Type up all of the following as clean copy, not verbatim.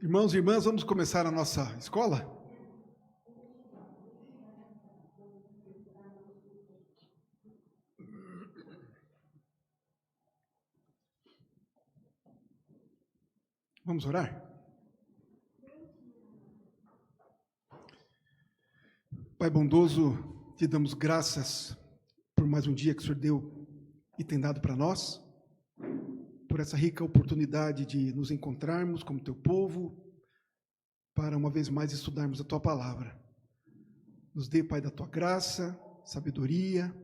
Irmãos e irmãs, vamos começar a nossa escola? Vamos orar? Pai bondoso, te damos graças por mais um dia que o Senhor deu e tem dado para nós, por essa rica oportunidade de nos encontrarmos como teu povo, para uma vez mais estudarmos a tua palavra. Nos dê, Pai, da tua graça, sabedoria,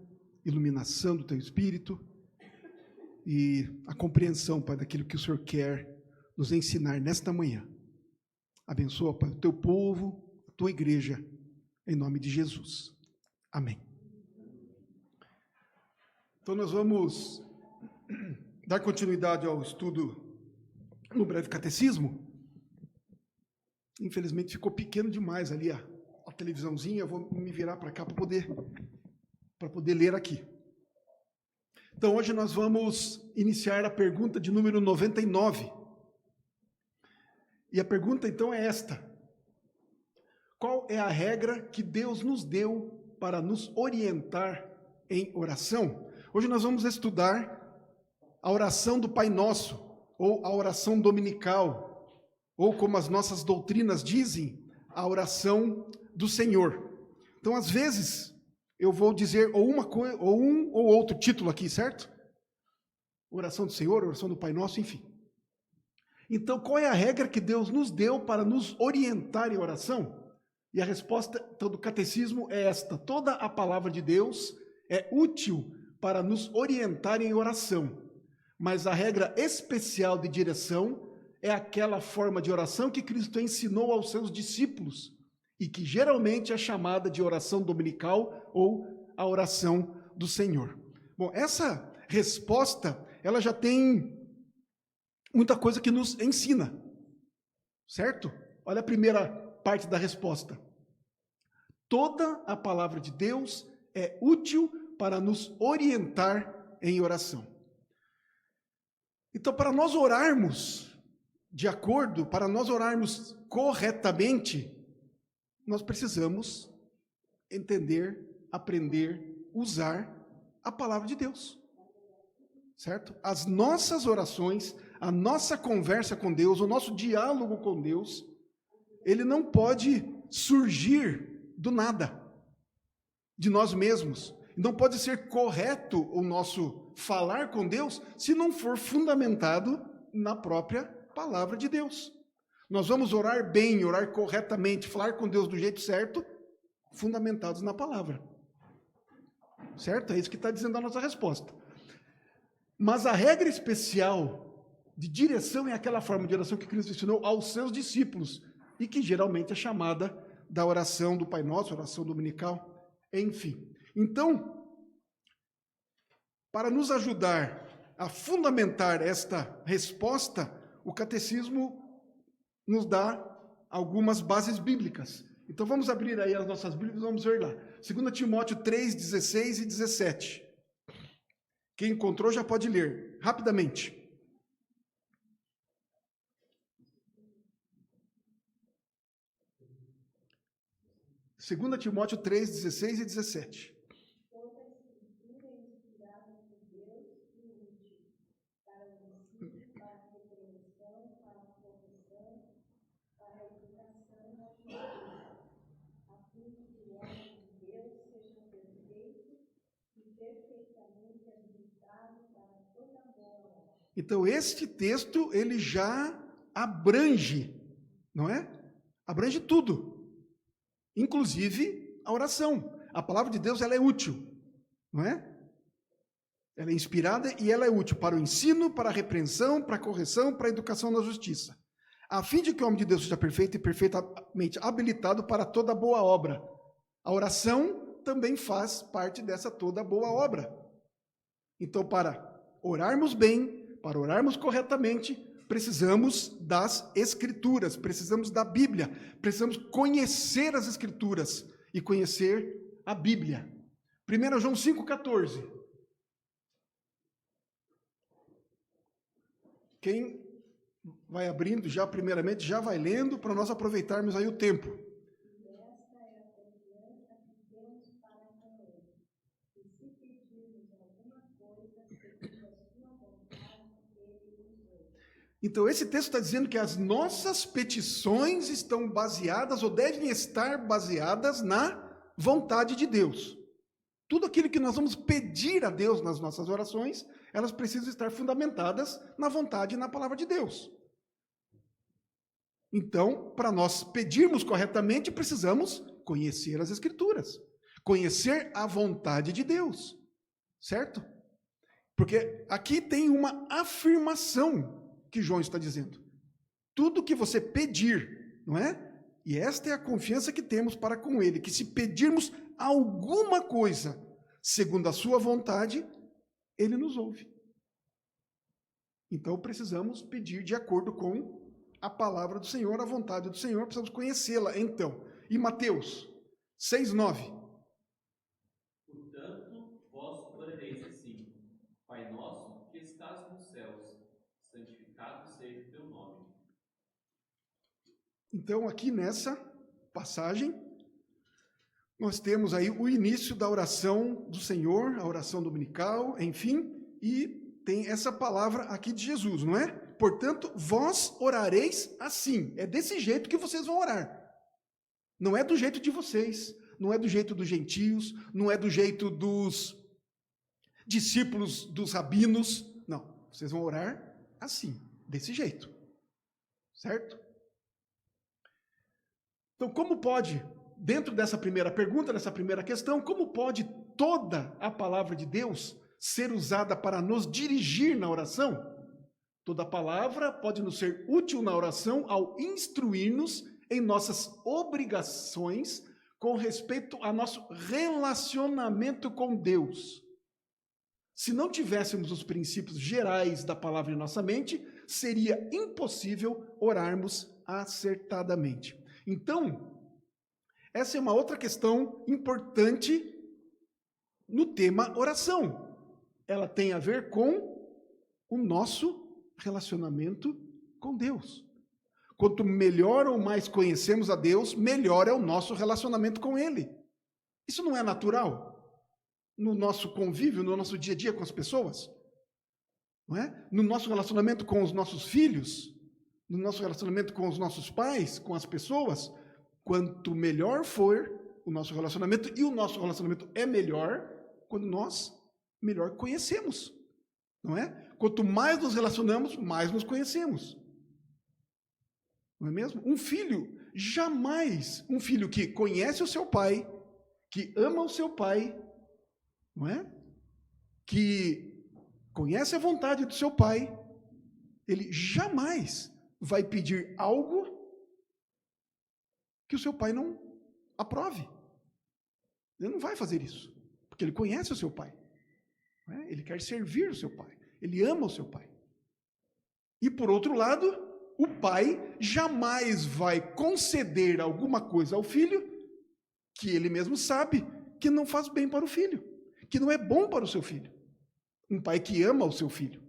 iluminação do teu Espírito e a compreensão, Pai, daquilo que o Senhor quer nos ensinar nesta manhã. Abençoa, Pai, o teu povo, a tua igreja, em nome de Jesus. Amém. Então nós vamos dar continuidade ao estudo no breve catecismo. Infelizmente ficou pequeno demais ali a televisãozinha, eu vou me virar para cá para poder ler aqui. Então hoje nós vamos iniciar a pergunta de número 99. E a pergunta então é esta: qual é a regra que Deus nos deu para nos orientar em oração? Hoje nós vamos estudar a oração do Pai Nosso, ou a oração dominical, ou como as nossas doutrinas dizem, a oração do Senhor. Então, às vezes, eu vou dizer ou uma coisa, ou um ou outro título aqui, certo? Oração do Senhor, oração do Pai Nosso, enfim. Então, qual é a regra que Deus nos deu para nos orientar em oração? E a resposta então, do catecismo é esta: toda a palavra de Deus é útil para nos orientar em oração, mas a regra especial de direção é aquela forma de oração que Cristo ensinou aos seus discípulos e que geralmente é chamada de oração dominical ou a oração do Senhor. Bom, essa resposta, ela já tem muita coisa que nos ensina, certo? Olha a primeira parte da resposta. Toda a palavra de Deus é útil para nos orientar em oração. Então, para nós orarmos de acordo, para nós orarmos corretamente, nós precisamos entender, aprender, usar a palavra de Deus, certo? As nossas orações, a nossa conversa com Deus, o nosso diálogo com Deus, ele não pode surgir do nada, de nós mesmos. Não pode ser correto o nosso falar com Deus se não for fundamentado na própria palavra de Deus. Nós vamos orar bem, orar corretamente, falar com Deus do jeito certo, fundamentados na palavra. Certo? É isso que está dizendo a nossa resposta. Mas a regra especial de direção é aquela forma de oração que Cristo ensinou aos seus discípulos e que geralmente é chamada da oração do Pai Nosso, oração dominical, enfim. Então, para nos ajudar a fundamentar esta resposta, o catecismo nos dá algumas bases bíblicas. Então vamos abrir aí as nossas Bíblias e vamos ver lá. 2 Timóteo 3, 16 e 17. Quem encontrou já pode ler rapidamente. Segunda Timóteo 3, 16 e 17. Então, este texto, ele já abrange, não é? Abrange tudo, inclusive a oração. A palavra de Deus, ela é útil, não é? Ela é inspirada e ela é útil para o ensino, para a repreensão, para a correção, para a educação na justiça, a fim de que o homem de Deus seja perfeito e perfeitamente habilitado para toda boa obra. A oração também faz parte dessa toda boa obra. Então, para orarmos bem, para orarmos corretamente, precisamos das Escrituras, precisamos da Bíblia, precisamos conhecer as Escrituras e conhecer a Bíblia. 1 João 5,14. Quem vai abrindo já, primeiramente, já vai lendo, para nós aproveitarmos aí o tempo. Então, esse texto está dizendo que as nossas petições estão baseadas, ou devem estar baseadas, na vontade de Deus. Tudo aquilo que nós vamos pedir a Deus nas nossas orações, elas precisam estar fundamentadas na vontade e na palavra de Deus. Então, para nós pedirmos corretamente, precisamos conhecer as Escrituras, conhecer a vontade de Deus, certo? Porque aqui tem uma afirmação que João está dizendo. Tudo que você pedir, não é? E esta é a confiança que temos para com Ele, que se pedirmos alguma coisa segundo a sua vontade, Ele nos ouve. Então precisamos pedir de acordo com a palavra do Senhor, a vontade do Senhor, precisamos conhecê-la. Então, e Mateus 6:9. Portanto, vós orareis assim: Pai nosso que estás nos céus, santificado seja o teu nome. Então, aqui nessa passagem, nós temos aí o início da oração do Senhor, a oração dominical, enfim, e tem essa palavra aqui de Jesus, não é? Portanto, vós orareis assim. É desse jeito que vocês vão orar. Não é do jeito de vocês, não é do jeito dos gentios, não é do jeito dos discípulos dos rabinos. Não, vocês vão orar assim, desse jeito. Certo? Então, como pode, dentro dessa primeira pergunta, dessa primeira questão, como pode toda a palavra de Deus ser usada para nos dirigir na oração? Toda a palavra pode nos ser útil na oração ao instruir-nos em nossas obrigações com respeito ao nosso relacionamento com Deus. Se não tivéssemos os princípios gerais da palavra em nossa mente, seria impossível orarmos acertadamente. Então, essa é uma outra questão importante no tema oração. Ela tem a ver com o nosso relacionamento com Deus. Quanto melhor ou mais conhecemos a Deus, melhor é o nosso relacionamento com Ele. Isso não é natural? No nosso convívio, no nosso dia a dia com as pessoas? Não é? No nosso relacionamento com os nossos filhos? No nosso relacionamento com os nossos pais, com as pessoas? Quanto melhor for o nosso relacionamento, e o nosso relacionamento é melhor quando nós melhor conhecemos. Não é? Quanto mais nos relacionamos, mais nos conhecemos. Não é mesmo? Um filho que conhece o seu pai, que ama o seu pai, não é? Que conhece a vontade do seu pai, ele jamais vai pedir algo que o seu pai não aprove. Ele não vai fazer isso, porque ele conhece o seu pai. Não é? Ele quer servir o seu pai. Ele ama o seu pai. E por outro lado, o pai jamais vai conceder alguma coisa ao filho que ele mesmo sabe que não faz bem para o filho, que não é bom para o seu filho. Um pai que ama o seu filho.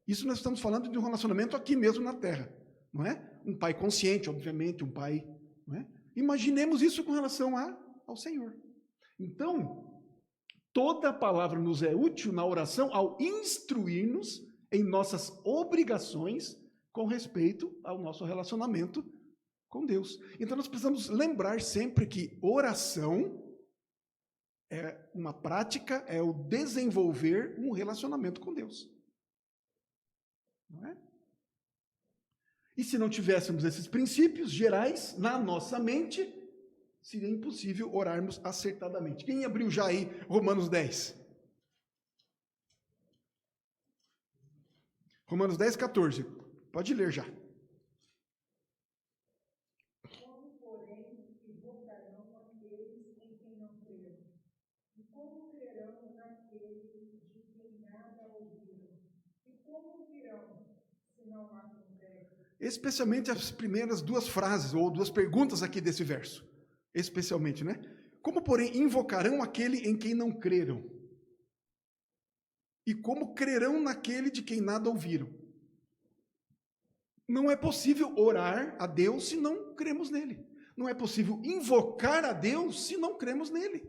Isso nós estamos falando de um relacionamento aqui mesmo na terra, não é? Um pai consciente, obviamente, um pai, não é? Imaginemos isso com relação ao Senhor. Então, toda a palavra nos é útil na oração ao instruir-nos em nossas obrigações com respeito ao nosso relacionamento com Deus. Então nós precisamos lembrar sempre que oração é uma prática, é o desenvolver um relacionamento com Deus. Não é? E se não tivéssemos esses princípios gerais na nossa mente, seria impossível orarmos acertadamente. Quem abriu já aí Romanos 10? Romanos 10, 14. Pode ler já. Como, porém, invocarão aqueles em quem não creram? E como crerão naquele de quem nada ouviram? E como ouvirão, se não há conversa? Especialmente as primeiras duas frases, ou duas perguntas aqui desse verso. Especialmente, né? Como, porém, invocarão aquele em quem não creram? E como crerão naquele de quem nada ouviram? Não é possível orar a Deus se não cremos nele. Não é possível invocar a Deus se não cremos nele.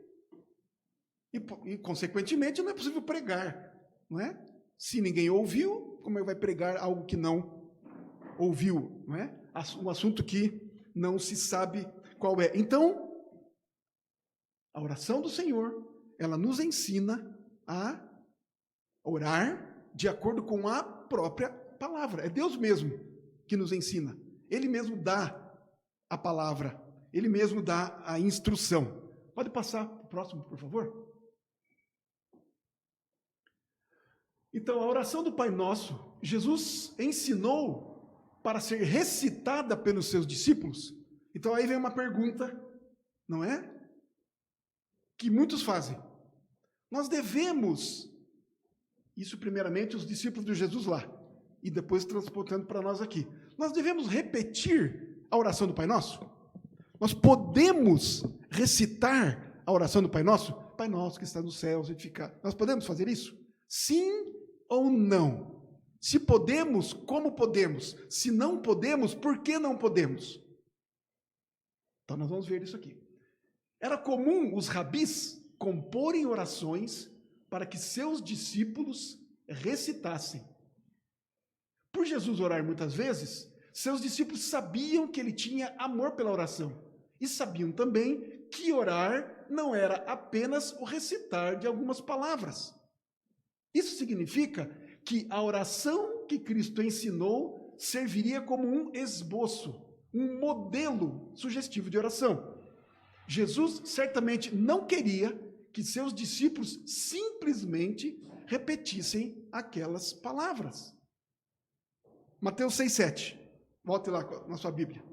E consequentemente, não é possível pregar, não é? Se ninguém ouviu, como é que vai pregar algo que não ouviu, não é? Um assunto que não se sabe qual é. Então, a oração do Senhor, ela nos ensina a orar de acordo com a própria palavra. É Deus mesmo que nos ensina. Ele mesmo dá a palavra. Ele mesmo dá a instrução. Pode passar para o próximo, por favor? Então, a oração do Pai Nosso, Jesus ensinou para ser recitada pelos seus discípulos. Então, aí vem uma pergunta, não é? Que muitos fazem. Nós devemos, isso primeiramente os discípulos de Jesus lá, e depois transportando para nós aqui. Nós devemos repetir a oração do Pai Nosso? Nós podemos recitar a oração do Pai Nosso? Pai Nosso que está nos céus, santificado. Nós podemos fazer isso? Sim ou não? Se podemos, como podemos? Se não podemos, por que não podemos? Então nós vamos ver isso aqui. Era comum os rabis comporem orações para que seus discípulos recitassem. Por Jesus orar muitas vezes, seus discípulos sabiam que ele tinha amor pela oração. E sabiam também que orar não era apenas o recitar de algumas palavras. Isso significa que a oração que Cristo ensinou serviria como um esboço, um modelo sugestivo de oração. Jesus certamente não queria que seus discípulos simplesmente repetissem aquelas palavras. Mateus 6,7. Volte lá na sua Bíblia.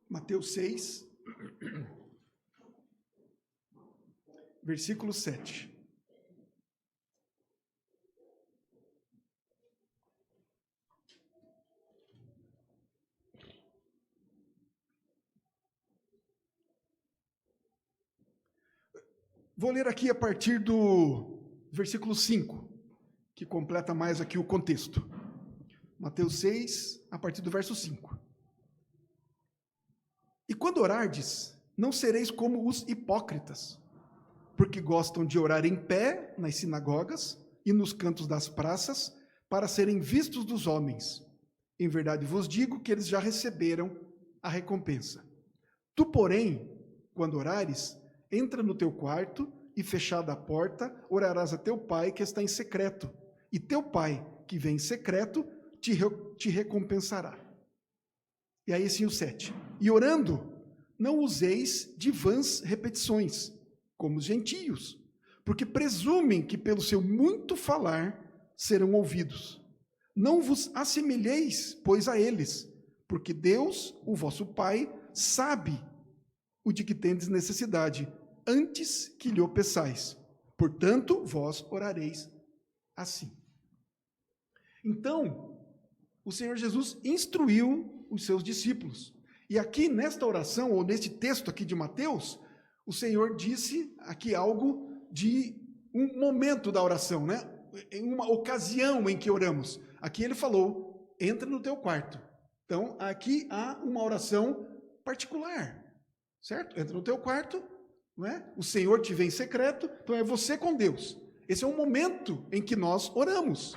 Mateus 6, versículo 7. Vou ler aqui a partir do versículo 5, que completa mais aqui o contexto. Mateus 6, a partir do verso 5. E quando orardes, não sereis como os hipócritas, porque gostam de orar em pé nas sinagogas e nos cantos das praças, para serem vistos dos homens. Em verdade vos digo que eles já receberam a recompensa. Tu, porém, quando orares, entra no teu quarto e, fechada a porta, orarás a teu pai que está em secreto. E teu pai, que vem em secreto, te recompensará. E aí sim o 7. E orando, não useis de vãs repetições, como os gentios, porque presumem que pelo seu muito falar serão ouvidos. Não vos assemelheis, pois, a eles, porque Deus, o vosso Pai, sabe o de que tendes necessidade, antes que lhe o peçais. Portanto, vós orareis assim. Então, o Senhor Jesus instruiu os seus discípulos. E aqui, nesta oração, ou neste texto aqui de Mateus, o Senhor disse aqui algo de um momento da oração, né? Em uma ocasião em que oramos. Aqui ele falou, entra no teu quarto. Então, aqui há uma oração particular, certo? Entra no teu quarto, não é? O Senhor te vê em secreto, então é você com Deus. Esse é um momento em que nós oramos.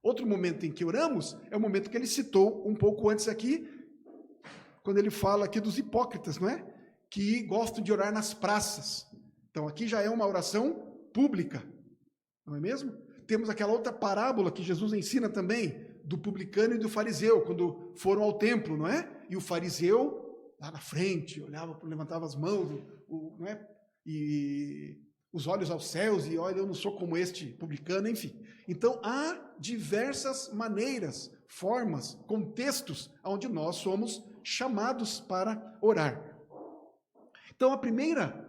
Outro momento em que oramos é o momento que ele citou um pouco antes aqui, quando ele fala aqui dos hipócritas, não é? Que gostam de orar nas praças. Então aqui já é uma oração pública, não é mesmo? Temos aquela outra parábola que Jesus ensina também, do publicano e do fariseu, quando foram ao templo, não é? E o fariseu, lá na frente, olhava, levantava as mãos, não é? E os olhos aos céus, e olha, eu não sou como este publicano, enfim. Então, há diversas maneiras, formas, contextos, onde nós somos chamados para orar. Então, a primeira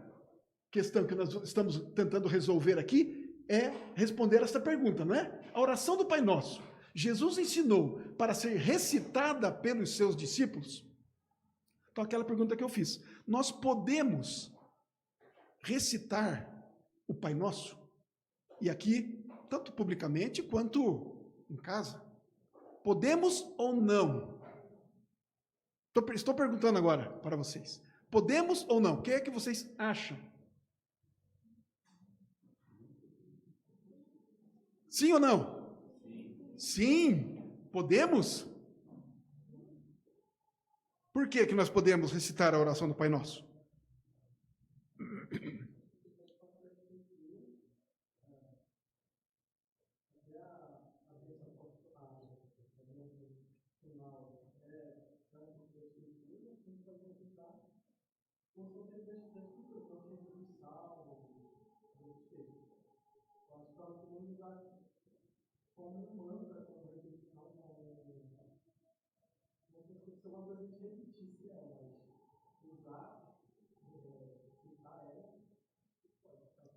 questão que nós estamos tentando resolver aqui é responder essa pergunta, não é? A oração do Pai Nosso, Jesus ensinou para ser recitada pelos seus discípulos? Então, aquela pergunta que eu fiz. Nós podemos recitar o Pai Nosso? E aqui, tanto publicamente quanto em casa. Podemos ou não? Estou perguntando agora para vocês. Podemos ou não? O que é que vocês acham? Sim ou não? Sim. Podemos? Por que nós podemos recitar a oração do Pai Nosso?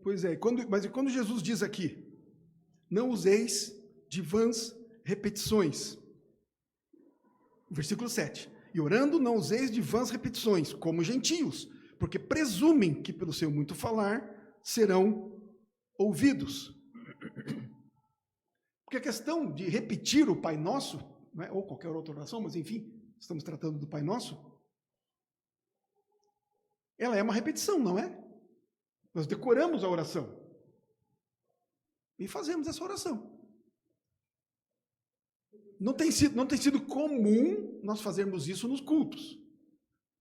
Pois é, mas quando Jesus diz aqui, não useis de vãs repetições, versículo 7, e orando não useis de vãs repetições, como gentios, porque presumem que pelo seu muito falar serão ouvidos. Porque a questão de repetir o Pai Nosso, não é, ou qualquer outra oração, mas enfim, estamos tratando do Pai Nosso, ela é uma repetição, não é? Nós decoramos a oração e fazemos essa oração. Não tem sido comum nós fazermos isso nos cultos,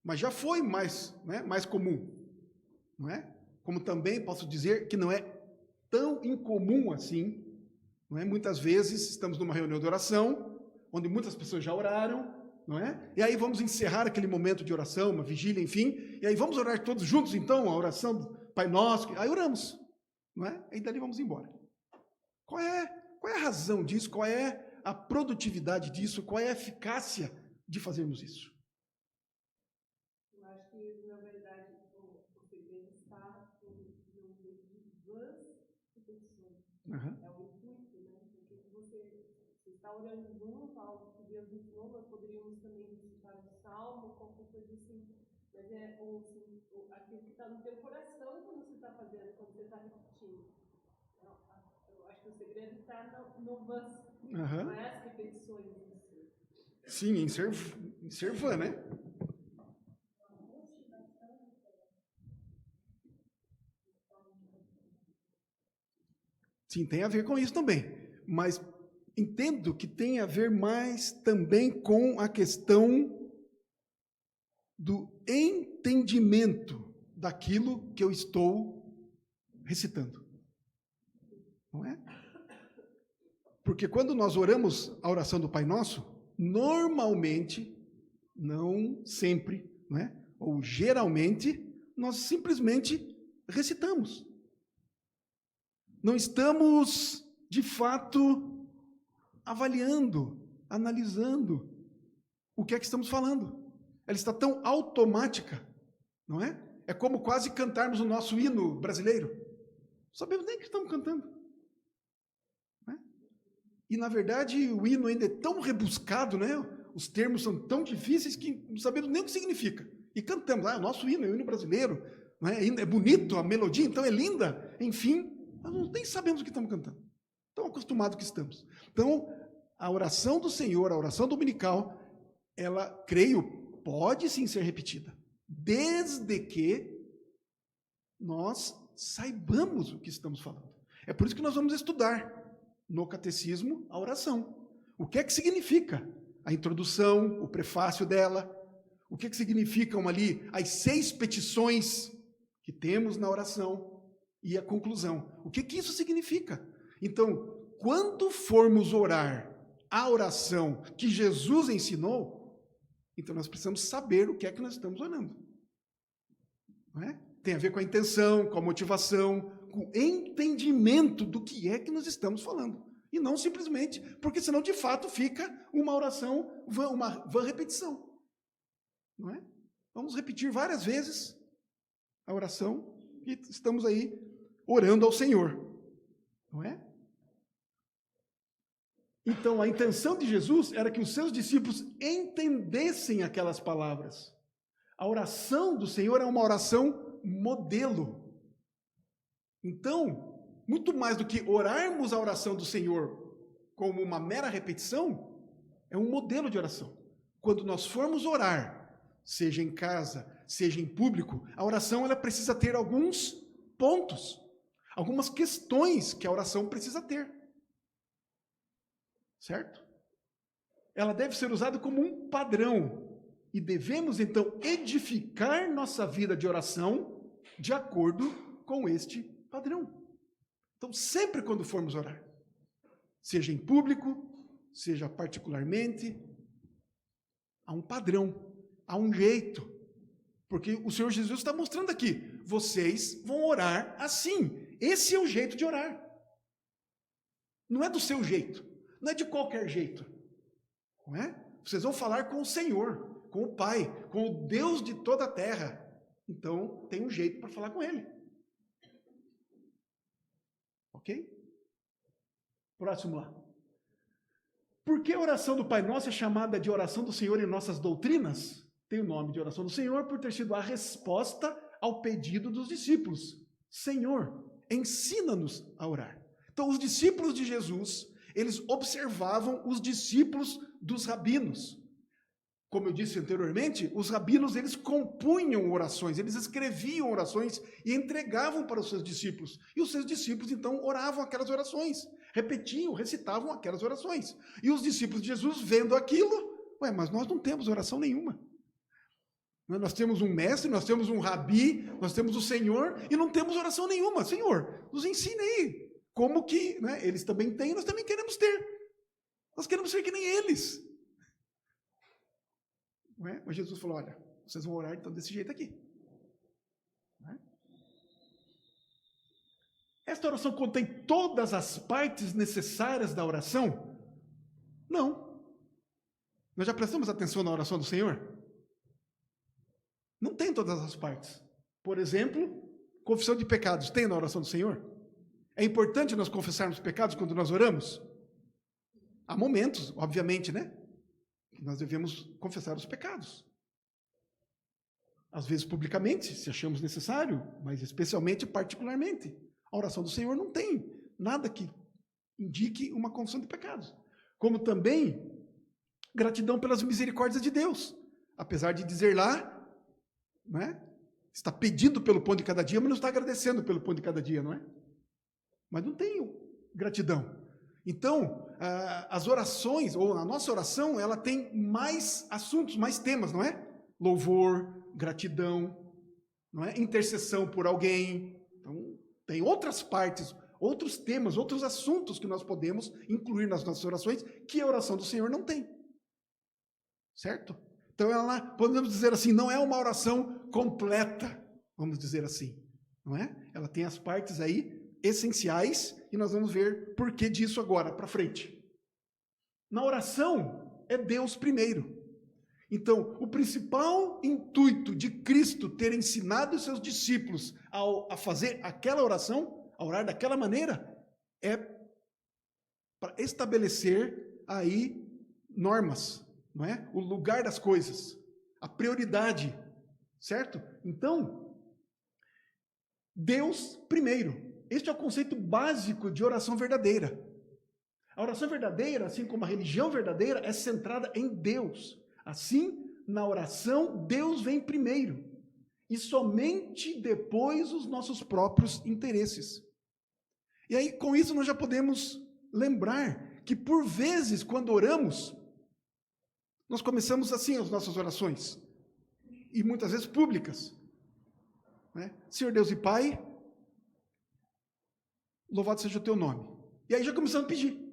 mas já foi mais comum, não é? Como também posso dizer que não é tão incomum assim, não é? Muitas vezes estamos numa reunião de oração, onde muitas pessoas já oraram, não é? E aí vamos encerrar aquele momento de oração, uma vigília, enfim, e aí vamos orar todos juntos então, a oração do Pai Nosso, aí oramos, não é? E dali vamos embora. Qual é a razão disso? Qual é a produtividade disso? Qual é a eficácia de fazermos isso? Eu acho que, na verdade, o segredo está no de vãs repetições. É o intuito, né? Porque você está orando junto, algo que Deus nos ensinou, nós poderíamos também recitar um salmo, qualquer coisa assim. Mas é aquilo que está no teu coração quando você está fazendo, quando você está repetindo. Eu acho que o segredo está no vãs, não é as repetições em si. Sim, em ser vã, né? Sim, tem a ver com isso também. Mas entendo que tem a ver mais também com a questão do entendimento daquilo que eu estou recitando. Não é? Porque quando nós oramos a oração do Pai Nosso, normalmente, não sempre, não é? Ou geralmente, nós simplesmente recitamos. Não estamos, de fato, avaliando, analisando o que é que estamos falando. Ela está tão automática, não é? É como quase cantarmos o nosso hino brasileiro. Não sabemos nem o que estamos cantando. Não é? E, na verdade, o hino ainda é tão rebuscado, né? Os termos são tão difíceis que não sabemos nem o que significa. E cantamos, o nosso hino é o hino brasileiro, não é? É bonito, a melodia, então é linda. Enfim, nós nem sabemos o que estamos cantando. Tão acostumados que estamos. Então, a oração do Senhor, a oração dominical, ela, creio, pode sim ser repetida, desde que nós saibamos o que estamos falando. É por isso que nós vamos estudar no catecismo a oração. O que é que significa a introdução, o prefácio dela, o que é que significam ali as 6 petições que temos na oração e a conclusão. O que isso significa? Então, quando formos orar a oração que Jesus ensinou, então nós precisamos saber o que é que nós estamos orando. Não é? Tem a ver com a intenção, com a motivação, com o entendimento do que é que nós estamos falando. E não simplesmente, porque senão de fato fica uma oração, uma vã repetição. Não é? Vamos repetir várias vezes a oração e estamos aí orando ao Senhor. Não é? Então, a intenção de Jesus era que os seus discípulos entendessem aquelas palavras. A oração do Senhor é uma oração modelo. Então, muito mais do que orarmos a oração do Senhor como uma mera repetição, É um modelo de oração. Quando nós formos orar, seja em casa, seja em público, a oração ela precisa ter alguns pontos, algumas questões que a oração precisa ter. Certo? Ela deve ser usada como um padrão. E devemos, então, edificar nossa vida de oração de acordo com este padrão. Então, sempre quando formos orar, seja em público, seja particularmente, há um padrão, há um jeito. Porque o Senhor Jesus está mostrando aqui, vocês vão orar assim. Esse é o jeito de orar. Não é do seu jeito, não é de qualquer jeito. Não é? Vocês vão falar com o Senhor, com o Pai, com o Deus de toda a terra. Então, tem um jeito para falar com Ele. Ok? Próximo lá. Por que a oração do Pai Nosso é chamada de oração do Senhor em nossas doutrinas? Tem o nome de oração do Senhor por ter sido a resposta ao pedido dos discípulos. Senhor, ensina-nos a orar. Então, os discípulos de Jesus, eles observavam os discípulos dos rabinos. Como eu disse anteriormente, os rabinos, eles compunham orações, eles escreviam orações e entregavam para os seus discípulos. E os seus discípulos, então, oravam aquelas orações, repetiam, recitavam aquelas orações. E os discípulos de Jesus, vendo aquilo, mas nós não temos oração nenhuma. Nós temos um mestre, nós temos um rabi, nós temos o Senhor e não temos oração nenhuma. Senhor, nos ensine aí. Como que eles também têm, nós também queremos ter. Nós queremos ser que nem eles. Não é? Mas Jesus falou, olha, vocês vão orar então desse jeito aqui. Não é? Esta oração contém todas as partes necessárias da oração? Não. Nós já prestamos atenção na oração do Senhor? Não tem todas as partes. Por exemplo, confissão de pecados. Tem na oração do Senhor? É importante nós confessarmos pecados quando nós oramos? Há momentos, obviamente, que nós devemos confessar os pecados. Às vezes publicamente, se achamos necessário, mas especialmente, particularmente. A oração do Senhor não tem nada que indique uma confissão de pecados. Como também, gratidão pelas misericórdias de Deus. Apesar de dizer lá, está pedindo pelo pão de cada dia, mas não está agradecendo pelo pão de cada dia, não é? Mas não tem gratidão. Então, as orações, ou a nossa oração, ela tem mais assuntos, mais temas, não é? Louvor, gratidão, não é? Intercessão por alguém. Então, tem outras partes, outros temas, outros assuntos que nós podemos incluir nas nossas orações, que a oração do Senhor não tem. Certo? Então, ela, podemos dizer assim, não é uma oração completa, vamos dizer assim, não é? Ela tem as partes aí essenciais e nós vamos ver por que disso agora para frente. Na oração é Deus primeiro. Então, o principal intuito de Cristo ter ensinado os seus discípulos a fazer aquela oração, a orar daquela maneira, é para estabelecer aí normas, não é? O lugar das coisas, a prioridade, certo? Então, Deus primeiro. Este é o conceito básico de oração verdadeira. A oração verdadeira, assim como a religião verdadeira, é centrada em Deus. Assim, na oração, Deus vem primeiro. E somente depois os nossos próprios interesses. E aí, com isso, nós já podemos lembrar que, por vezes, quando oramos, nós começamos assim as nossas orações. E muitas vezes públicas. Senhor Deus e Pai, louvado seja o teu nome. E aí já começamos a pedir.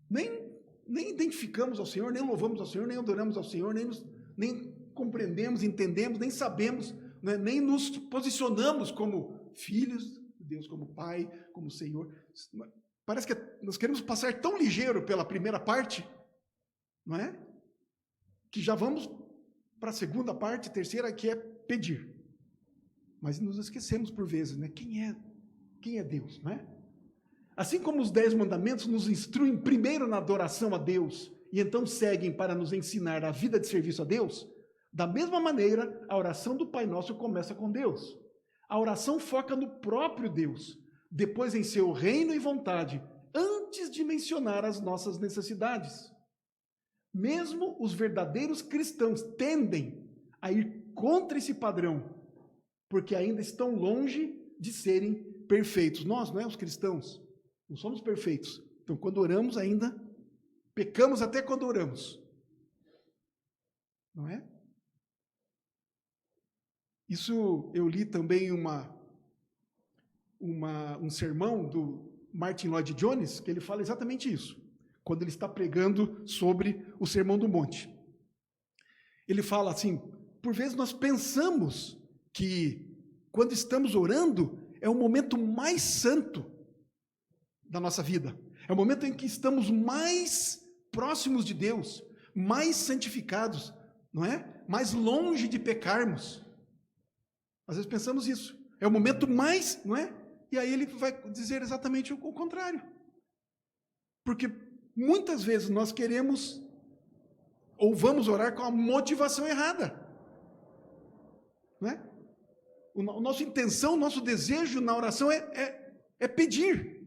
Nem identificamos ao Senhor, nem louvamos ao Senhor, nem adoramos ao Senhor, nem compreendemos, entendemos, nem sabemos, nem nos posicionamos como filhos de Deus, como Pai, como Senhor. Parece que nós queremos passar tão ligeiro pela primeira parte, não é? Que já vamos para a segunda parte, terceira, que é pedir. Mas nos esquecemos por vezes, Quem é Deus, não é? Assim como os 10 mandamentos nos instruem primeiro na adoração a Deus e então seguem para nos ensinar a vida de serviço a Deus, da mesma maneira, a oração do Pai Nosso começa com Deus. A oração foca no próprio Deus, depois em seu reino e vontade, antes antes de mencionar as nossas necessidades. Mesmo os verdadeiros cristãos tendem a ir contra esse padrão, porque ainda estão longe de serem perfeitos. Nós, não é os cristãos, não somos perfeitos. Então, quando oramos ainda, pecamos até quando oramos. Não é? Isso eu li também um sermão do Martin Lloyd Jones, que ele fala exatamente isso, quando ele está pregando sobre o Sermão do Monte. Ele fala assim, por vezes nós pensamos que quando estamos orando é o momento mais santo da nossa vida. É o momento em que estamos mais próximos de Deus, mais santificados, não é? Mais longe de pecarmos. Às vezes pensamos isso. É o momento mais, não é? E aí ele vai dizer exatamente o contrário. Porque muitas vezes nós queremos ou vamos orar com a motivação errada. Não é? A nossa intenção, o nosso desejo na oração é pedir.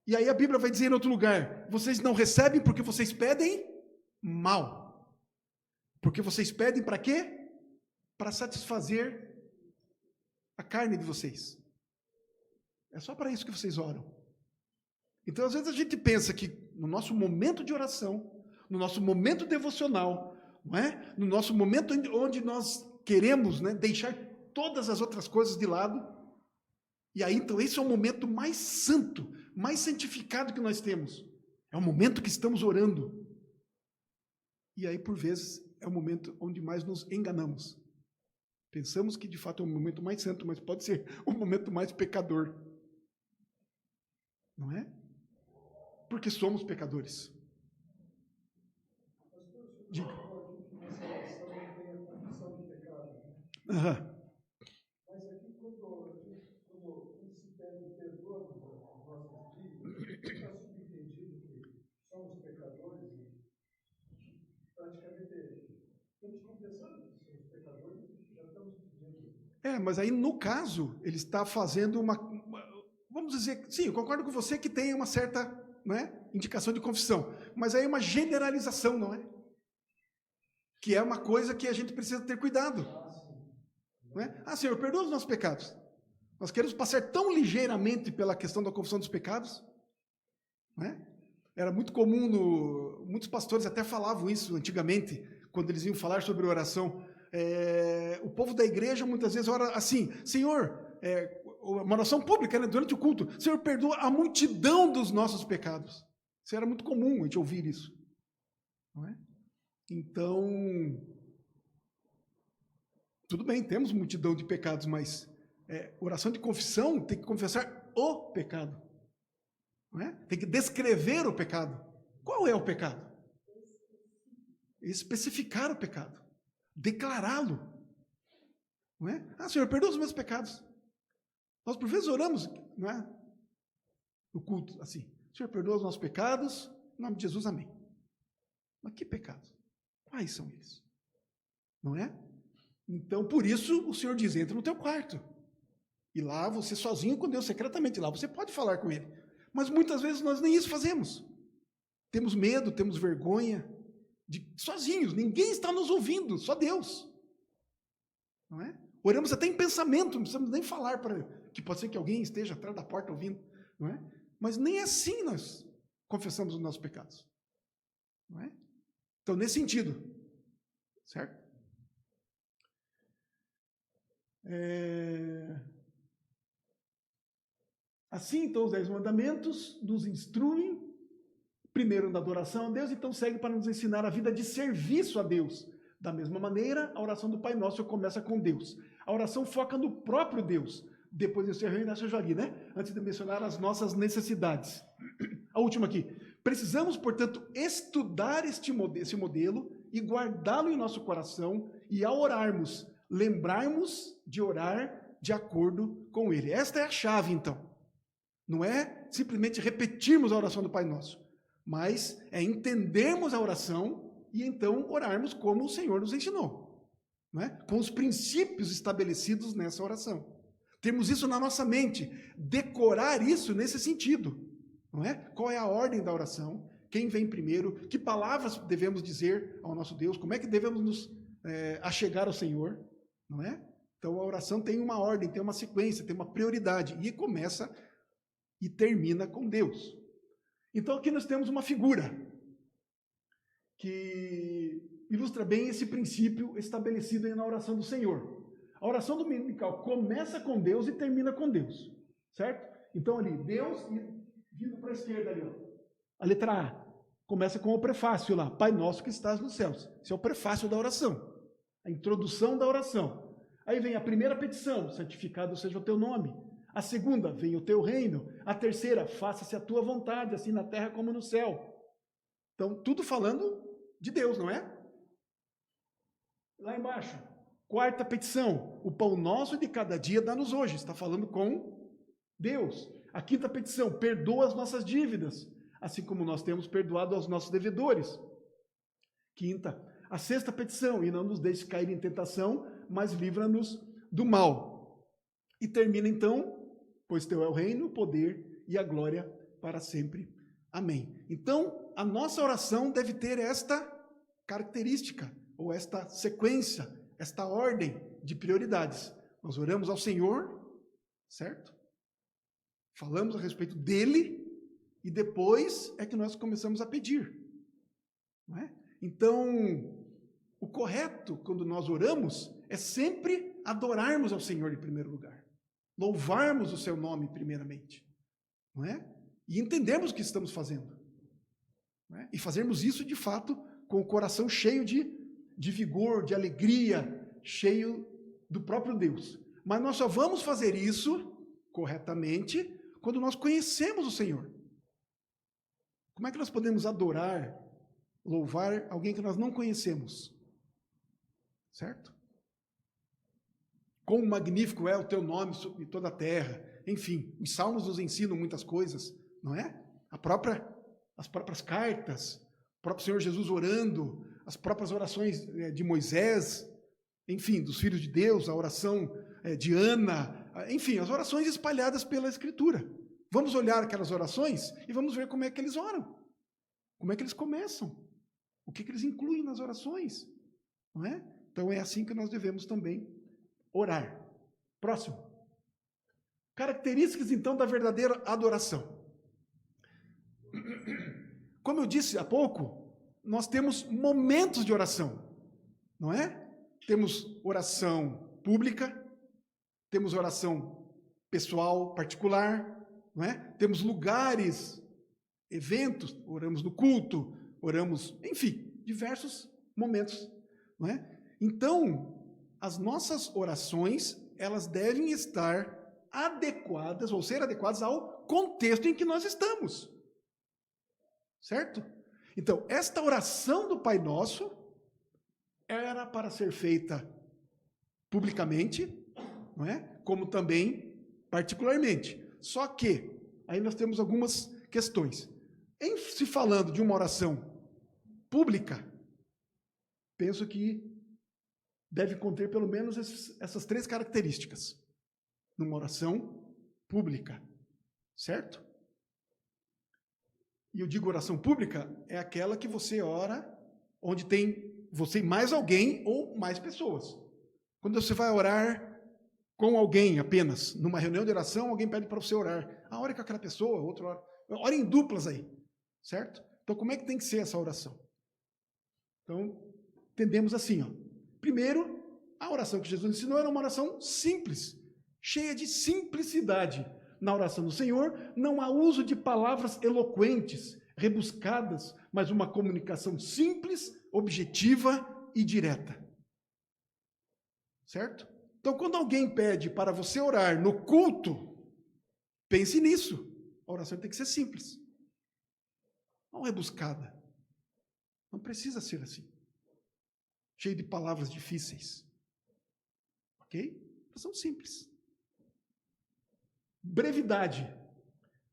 E aí a Bíblia vai dizer em outro lugar, vocês não recebem porque vocês pedem mal. Porque vocês pedem para quê? Para satisfazer a carne de vocês. É só para isso que vocês oram. Então, às vezes a gente pensa que no nosso momento de oração, no nosso momento devocional, não é? No nosso momento onde nós queremos, né, deixar todas as outras coisas de lado, e aí então esse é o momento mais santo, mais santificado que nós temos. É o momento que estamos orando. E aí, por vezes, é o momento onde mais nos enganamos. Pensamos que de fato é o momento mais santo, mas pode ser o momento mais pecador. Não é? Porque somos pecadores. Diga. Aham. Mas aqui, quando se pede o perdão das nossas dívidas, está subentendido que somos pecadores e praticamente estamos confessando que somos pecadores e já estamos pedindo. Mas aí no caso, ele está fazendo vamos dizer, sim, eu concordo com você que tem uma certa, não é, indicação de confissão, mas aí é uma generalização, não é? Que é uma coisa que a gente precisa ter cuidado. Não é? Senhor, perdoa os nossos pecados. Nós queremos passar tão ligeiramente pela questão da confissão dos pecados. Não é? Era muito comum, muitos pastores até falavam isso antigamente, quando eles iam falar sobre oração. O povo da igreja muitas vezes ora assim, Senhor, uma oração pública, né, durante o culto, Senhor, perdoa a multidão dos nossos pecados. Isso era muito comum a gente ouvir isso. Não é? Então, tudo bem, temos multidão de pecados, mas oração de confissão tem que confessar o pecado. Não é? Tem que descrever o pecado. Qual é o pecado? Especificar o pecado. Declará-lo. Não é? Senhor, perdoa os meus pecados. Nós por vezes oramos, não é? No culto, assim. Senhor, perdoa os nossos pecados. Em nome de Jesus, amém. Mas que pecados? Quais são eles? Não é? Então, por isso, o Senhor diz, entra no teu quarto. E lá, você sozinho com Deus, secretamente lá, você pode falar com Ele. Mas muitas vezes nós nem isso fazemos. Temos medo, temos vergonha, sozinhos, ninguém está nos ouvindo, só Deus. Não é? Oramos até em pensamento, não precisamos nem falar, que pode ser que alguém esteja atrás da porta ouvindo. Não é? Mas nem assim nós confessamos os nossos pecados. Não é? Então, nesse sentido, certo? Assim, então, os 10 mandamentos nos instruem, primeiro na adoração a Deus, então segue para nos ensinar a vida de serviço a Deus. Da mesma maneira, a oração do Pai Nosso começa com Deus. A oração foca no próprio Deus. Depois disso, eu já li, né? Antes de mencionar as nossas necessidades. A última aqui. Precisamos, portanto, estudar esse modelo e guardá-lo em nosso coração e, ao orarmos, lembrarmos de orar de acordo com ele. Esta é a chave, então. Não é simplesmente repetirmos a oração do Pai Nosso, mas é entendermos a oração e então orarmos como o Senhor nos ensinou, não é? Com os princípios estabelecidos nessa oração. Temos isso na nossa mente, decorar isso nesse sentido. não é? Qual é a ordem da oração? Quem vem primeiro? Que palavras devemos dizer ao nosso Deus? Como é que devemos nos achegar ao Senhor? Não é? Então a oração tem uma ordem, tem uma sequência, tem uma prioridade. E começa e termina com Deus. Então aqui nós temos uma figura que ilustra bem esse princípio estabelecido na oração do Senhor. A oração dominical começa com Deus e termina com Deus. Certo? Então ali, Deus e vindo para a esquerda ali, ó. A letra A começa com o prefácio lá, Pai nosso que estás nos céus. Esse é o prefácio da oração, a introdução da oração. Aí vem a primeira petição, santificado seja o teu nome. A segunda, venha o teu reino. A terceira, faça-se a tua vontade, assim na terra como no céu. Então, tudo falando de Deus, não é? Lá embaixo, quarta petição, o pão nosso de cada dia dá-nos hoje. Está falando com Deus. A quinta petição, perdoa as nossas dívidas, assim como nós temos perdoado aos nossos devedores. Quinta. A sexta petição, e não nos deixe cair em tentação, mas livra-nos do mal. E termina então, pois teu é o reino, o poder e a glória para sempre. Amém. Então, a nossa oração deve ter esta característica, ou esta sequência, esta ordem de prioridades. Nós oramos ao Senhor, certo? Falamos a respeito dele, e depois é que nós começamos a pedir. Não é? Então, o correto, quando nós oramos, é sempre adorarmos ao Senhor em primeiro lugar. Louvarmos o seu nome primeiramente. Não é? E entendermos o que estamos fazendo. Não é? E fazermos isso, de fato, com o coração cheio de vigor, de alegria, cheio do próprio Deus. Mas nós só vamos fazer isso corretamente quando nós conhecemos o Senhor. Como é que nós podemos adorar, louvar alguém que nós não conhecemos? Certo? Quão magnífico é o teu nome sobre toda a terra. Enfim, os salmos nos ensinam muitas coisas, não é? As próprias cartas, o próprio Senhor Jesus orando, as próprias orações de Moisés, enfim, dos filhos de Deus, a oração de Ana, enfim, as orações espalhadas pela Escritura. Vamos olhar aquelas orações e vamos ver como é que eles oram. Como é que eles começam. O que eles incluem nas orações. Não é? Então é assim que nós devemos também orar. Próximo. Características, então, da verdadeira adoração. Como eu disse há pouco, nós temos momentos de oração, não é? Temos oração pública, temos oração pessoal, particular, não é? Temos lugares, eventos, oramos no culto, oramos, enfim, diversos momentos, não é? Então, as nossas orações, elas devem estar adequadas, ou ser adequadas ao contexto em que nós estamos. Certo? Então, esta oração do Pai Nosso era para ser feita publicamente, não é? Como também particularmente. Só que, aí nós temos algumas questões. Em se falando de uma oração pública, penso que deve conter pelo menos essas três características. Numa oração pública, certo? E eu digo oração pública, é aquela que você ora, onde tem você e mais alguém ou mais pessoas. Quando você vai orar com alguém apenas, numa reunião de oração, alguém pede para você orar. Ah, ore com aquela pessoa, outro ora. Ore em duplas aí, certo? Então, como é que tem que ser essa oração? Então, entendemos assim, ó. Primeiro, a oração que Jesus ensinou era uma oração simples, cheia de simplicidade. Na oração do Senhor, não há uso de palavras eloquentes, rebuscadas, mas uma comunicação simples, objetiva e direta. Certo? Então, quando alguém pede para você orar no culto, pense nisso. A oração tem que ser simples. Não rebuscada. Não precisa ser assim. Cheio de palavras difíceis. Ok? Oração simples. Brevidade.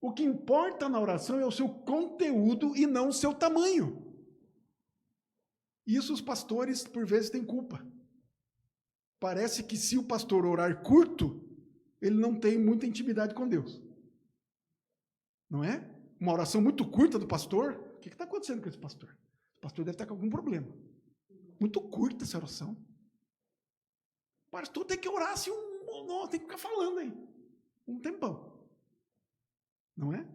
O que importa na oração é o seu conteúdo e não o seu tamanho. Isso os pastores, por vezes, têm culpa. Parece que se o pastor orar curto, ele não tem muita intimidade com Deus. Não é? uma oração muito curta do pastor, o que está acontecendo com esse pastor? O pastor deve estar com algum problema. Muito curta essa oração. O pastor tem que orar assim, tem que ficar falando aí, um tempão. Não é?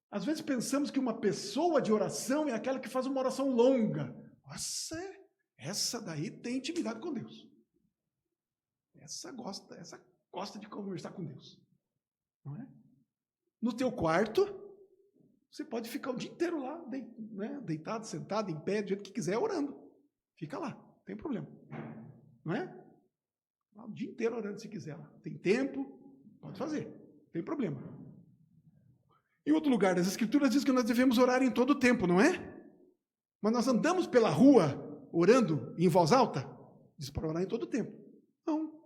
Às vezes pensamos que uma pessoa de oração é aquela que faz uma oração longa. Nossa, essa daí tem intimidade com Deus. Essa gosta de conversar com Deus. Não é? No teu quarto, você pode ficar o dia inteiro lá, deitado, sentado, em pé, do jeito que quiser, orando. Fica lá, não tem problema. Não é? O dia inteiro orando se quiser lá. Tem tempo, pode fazer, não tem problema. Em outro lugar das Escrituras diz que nós devemos orar em todo o tempo, não é? Mas nós andamos pela rua orando em voz alta? Diz para orar em todo o tempo. Não.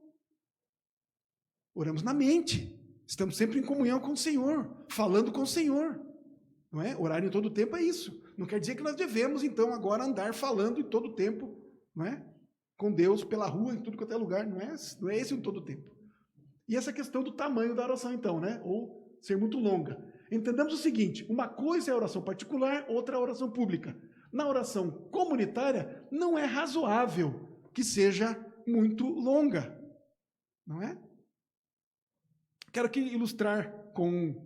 Oramos na mente. Estamos sempre em comunhão com o Senhor, falando com o Senhor. Não é? Orar em todo o tempo é isso. Não quer dizer que nós devemos, então, agora andar falando em todo o tempo, não é? Com Deus pela rua, em tudo quanto é lugar. Não é esse em todo o tempo. E essa questão do tamanho da oração, então, né? Ou ser muito longa. Entendamos o seguinte, uma coisa é a oração particular, outra é a oração pública. Na oração comunitária, não é razoável que seja muito longa, não é? Quero aqui ilustrar com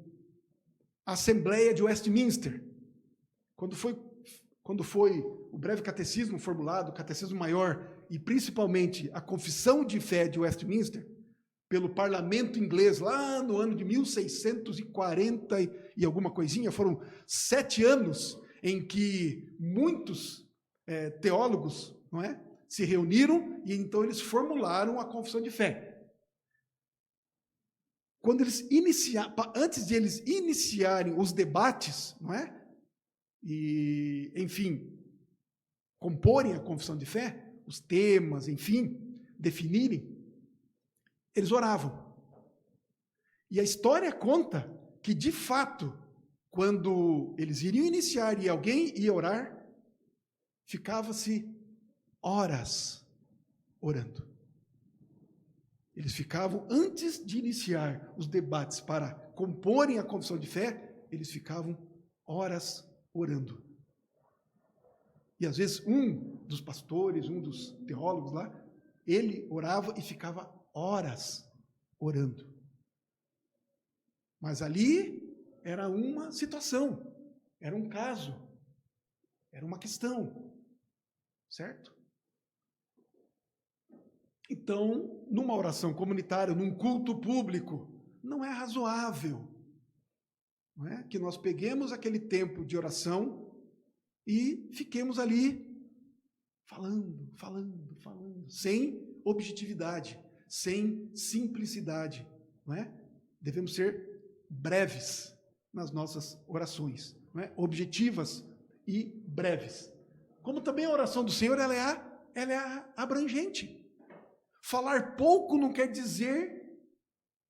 a Assembleia de Westminster. Quando foi o breve catecismo formulado, o catecismo maior, e principalmente a confissão de fé de Westminster, pelo parlamento inglês, lá no ano de 1640 e alguma coisinha, foram 7 anos em que muitos teólogos, não é, se reuniram e então eles formularam a confissão de fé. Quando eles antes de eles iniciarem os debates, não é, e, enfim, comporem a confissão de fé, os temas, enfim, definirem, eles oravam. E a história conta que, de fato, quando eles iriam iniciar e alguém ia orar, ficava-se horas orando. Eles ficavam, antes de iniciar os debates para comporem a confissão de fé, eles ficavam horas orando. E às vezes um dos pastores, um dos teólogos lá, ele orava e ficava horas orando. Mas ali era uma situação, era um caso, era uma questão, certo? Então, numa oração comunitária, num culto público, não é razoável, não é? Que nós peguemos aquele tempo de oração e fiquemos ali falando, sem objetividade, sem simplicidade, não é? Devemos ser breves nas nossas orações, não é? Objetivas e breves. Como também a oração do Senhor, ela é abrangente. Falar pouco não quer dizer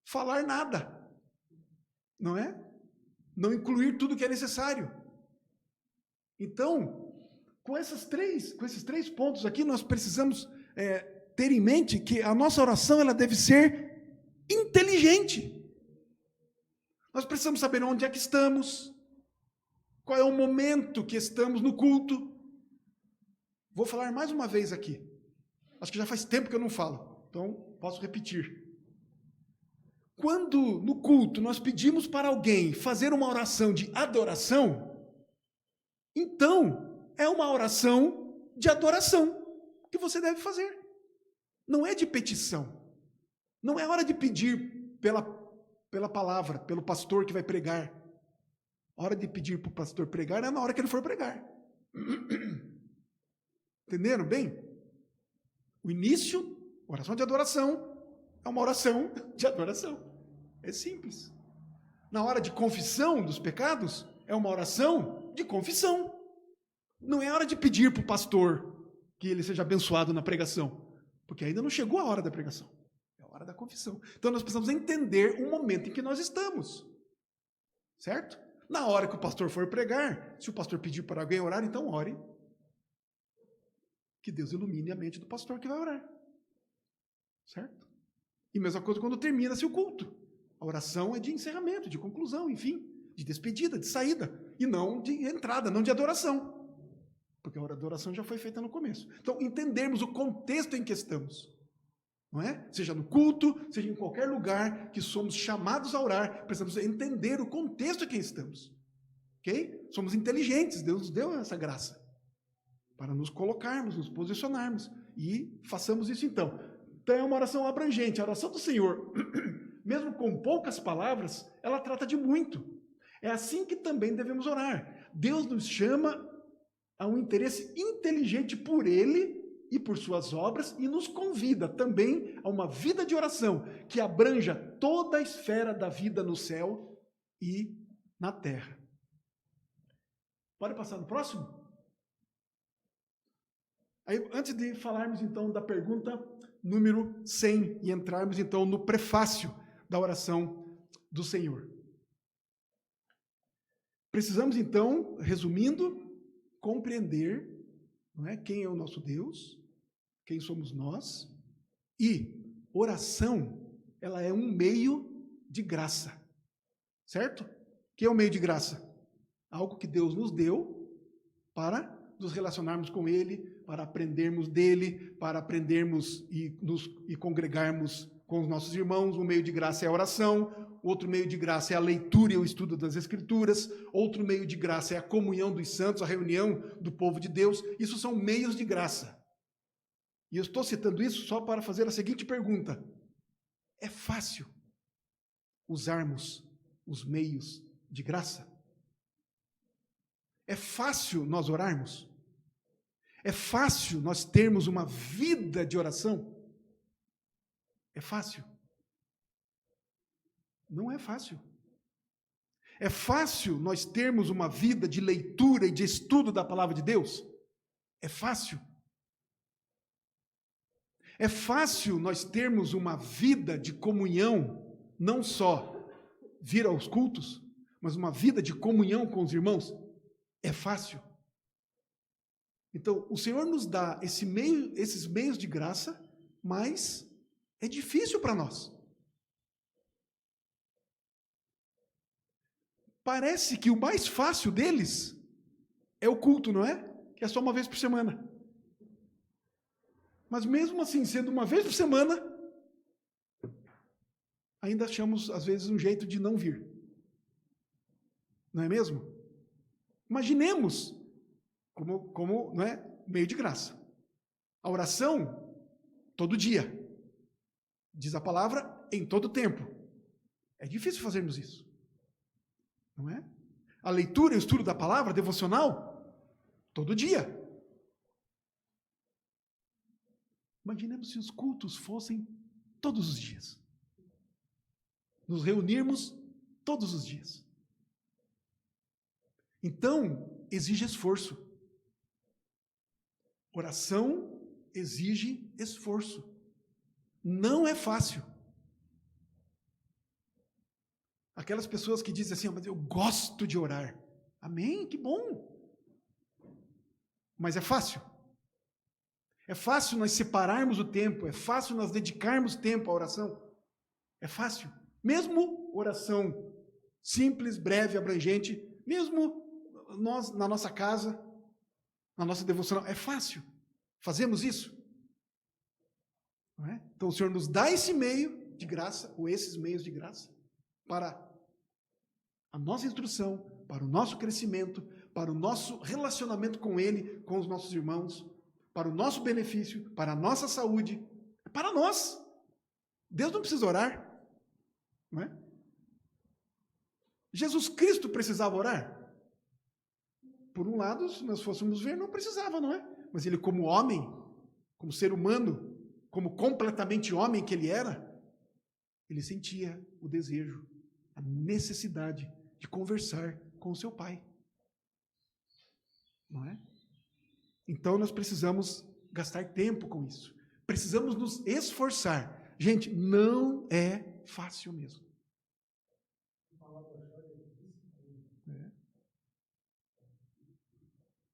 falar nada, não é? Não incluir tudo que é necessário. Então, com esses três pontos aqui, nós precisamos ter em mente que a nossa oração ela deve ser inteligente. Nós precisamos saber onde é que estamos, qual é o momento que estamos no culto. Vou falar mais uma vez aqui. Acho que já faz tempo que eu não falo, então posso repetir. Quando no culto nós pedimos para alguém fazer uma oração de adoração, então é uma oração de adoração que você deve fazer. Não é de petição. Não é hora de pedir pela palavra, pelo pastor que vai pregar. A hora de pedir para o pastor pregar é na hora que ele for pregar. Entenderam bem? O início, oração de adoração, é uma oração de adoração. É simples. Na hora de confissão dos pecados, é uma oração de confissão. Não é hora de pedir para o pastor que ele seja abençoado na pregação, porque ainda não chegou a hora da pregação. É a hora da confissão. Então nós precisamos entender o momento em que nós estamos. Certo? Na hora que o pastor for pregar, se o pastor pedir para alguém orar, então ore. Que Deus ilumine a mente do pastor que vai orar. Certo? E mesma coisa quando termina-se o culto. A oração é de encerramento, de conclusão, enfim, de despedida, de saída, e não de entrada, não de adoração. Porque a adoração já foi feita no começo. Então, entendermos o contexto em que estamos. Não é? Seja no culto, seja em qualquer lugar que somos chamados a orar, precisamos entender o contexto em que estamos. Ok? Somos inteligentes, Deus nos deu essa graça. Para nos colocarmos, nos posicionarmos. E façamos isso então. Então é uma oração abrangente. A oração do Senhor, mesmo com poucas palavras, ela trata de muito. É assim que também devemos orar. Deus nos chama a um interesse inteligente por Ele e por suas obras e nos convida também a uma vida de oração que abranja toda a esfera da vida no céu e na terra. Pode passar no próximo? Aí, antes de falarmos então da pergunta número 100 e entrarmos então no prefácio da oração do Senhor. Precisamos então, resumindo, compreender, não é, quem é o nosso Deus, quem somos nós, e oração, ela é um meio de graça, certo? O que é um meio de graça? Algo que Deus nos deu para nos relacionarmos com Ele, para aprendermos dEle, para aprendermos e congregarmos com os nossos irmãos. Um meio de graça é a oração, outro meio de graça é a leitura e o estudo das Escrituras, outro meio de graça é a comunhão dos santos, a reunião do povo de Deus. Isso são meios de graça. E eu estou citando isso só para fazer a seguinte pergunta: é fácil usarmos os meios de graça? É fácil nós orarmos? É fácil nós termos uma vida de oração? É fácil? Não é fácil. É fácil nós termos uma vida de leitura e de estudo da palavra de Deus? É fácil. É fácil nós termos uma vida de comunhão, não só vir aos cultos, mas uma vida de comunhão com os irmãos? É fácil. Então, o Senhor nos dá esses meios de graça, mas é difícil para nós. Parece que o mais fácil deles é o culto, não é? Que é só uma vez por semana. Mas mesmo assim, sendo uma vez por semana, ainda achamos, às vezes, um jeito de não vir. Não é mesmo? Imaginemos como não é, meio de graça. A oração, todo dia. Diz a palavra, em todo tempo. É difícil fazermos isso. Não é? A leitura e o estudo da palavra, devocional, todo dia. Imaginemos se os cultos fossem todos os dias. Nos reunirmos todos os dias. Então, exige esforço. Oração exige esforço. Não é fácil. Aquelas pessoas que dizem assim, mas eu gosto de orar. Amém, que bom. Mas é fácil. É fácil nós separarmos o tempo, é fácil nós dedicarmos tempo à oração. É fácil. Mesmo oração simples, breve, abrangente, mesmo nós na nossa casa, na nossa devocional, é fácil. Fazemos isso? Não é? Então o Senhor nos dá esse meio de graça, ou esses meios de graça, para a nossa instrução, para o nosso crescimento, para o nosso relacionamento com Ele, com os nossos irmãos, para o nosso benefício, para a nossa saúde, é para nós. Deus não precisa orar, não é? Jesus Cristo precisava orar? Por um lado, se nós fôssemos ver, não precisava, não é? Mas Ele, como homem, como ser humano, como completamente homem que Ele era, Ele sentia o desejo, a necessidade de conversar com o seu Pai. Não é? Então, nós precisamos gastar tempo com isso. Precisamos nos esforçar. Gente, não é fácil mesmo.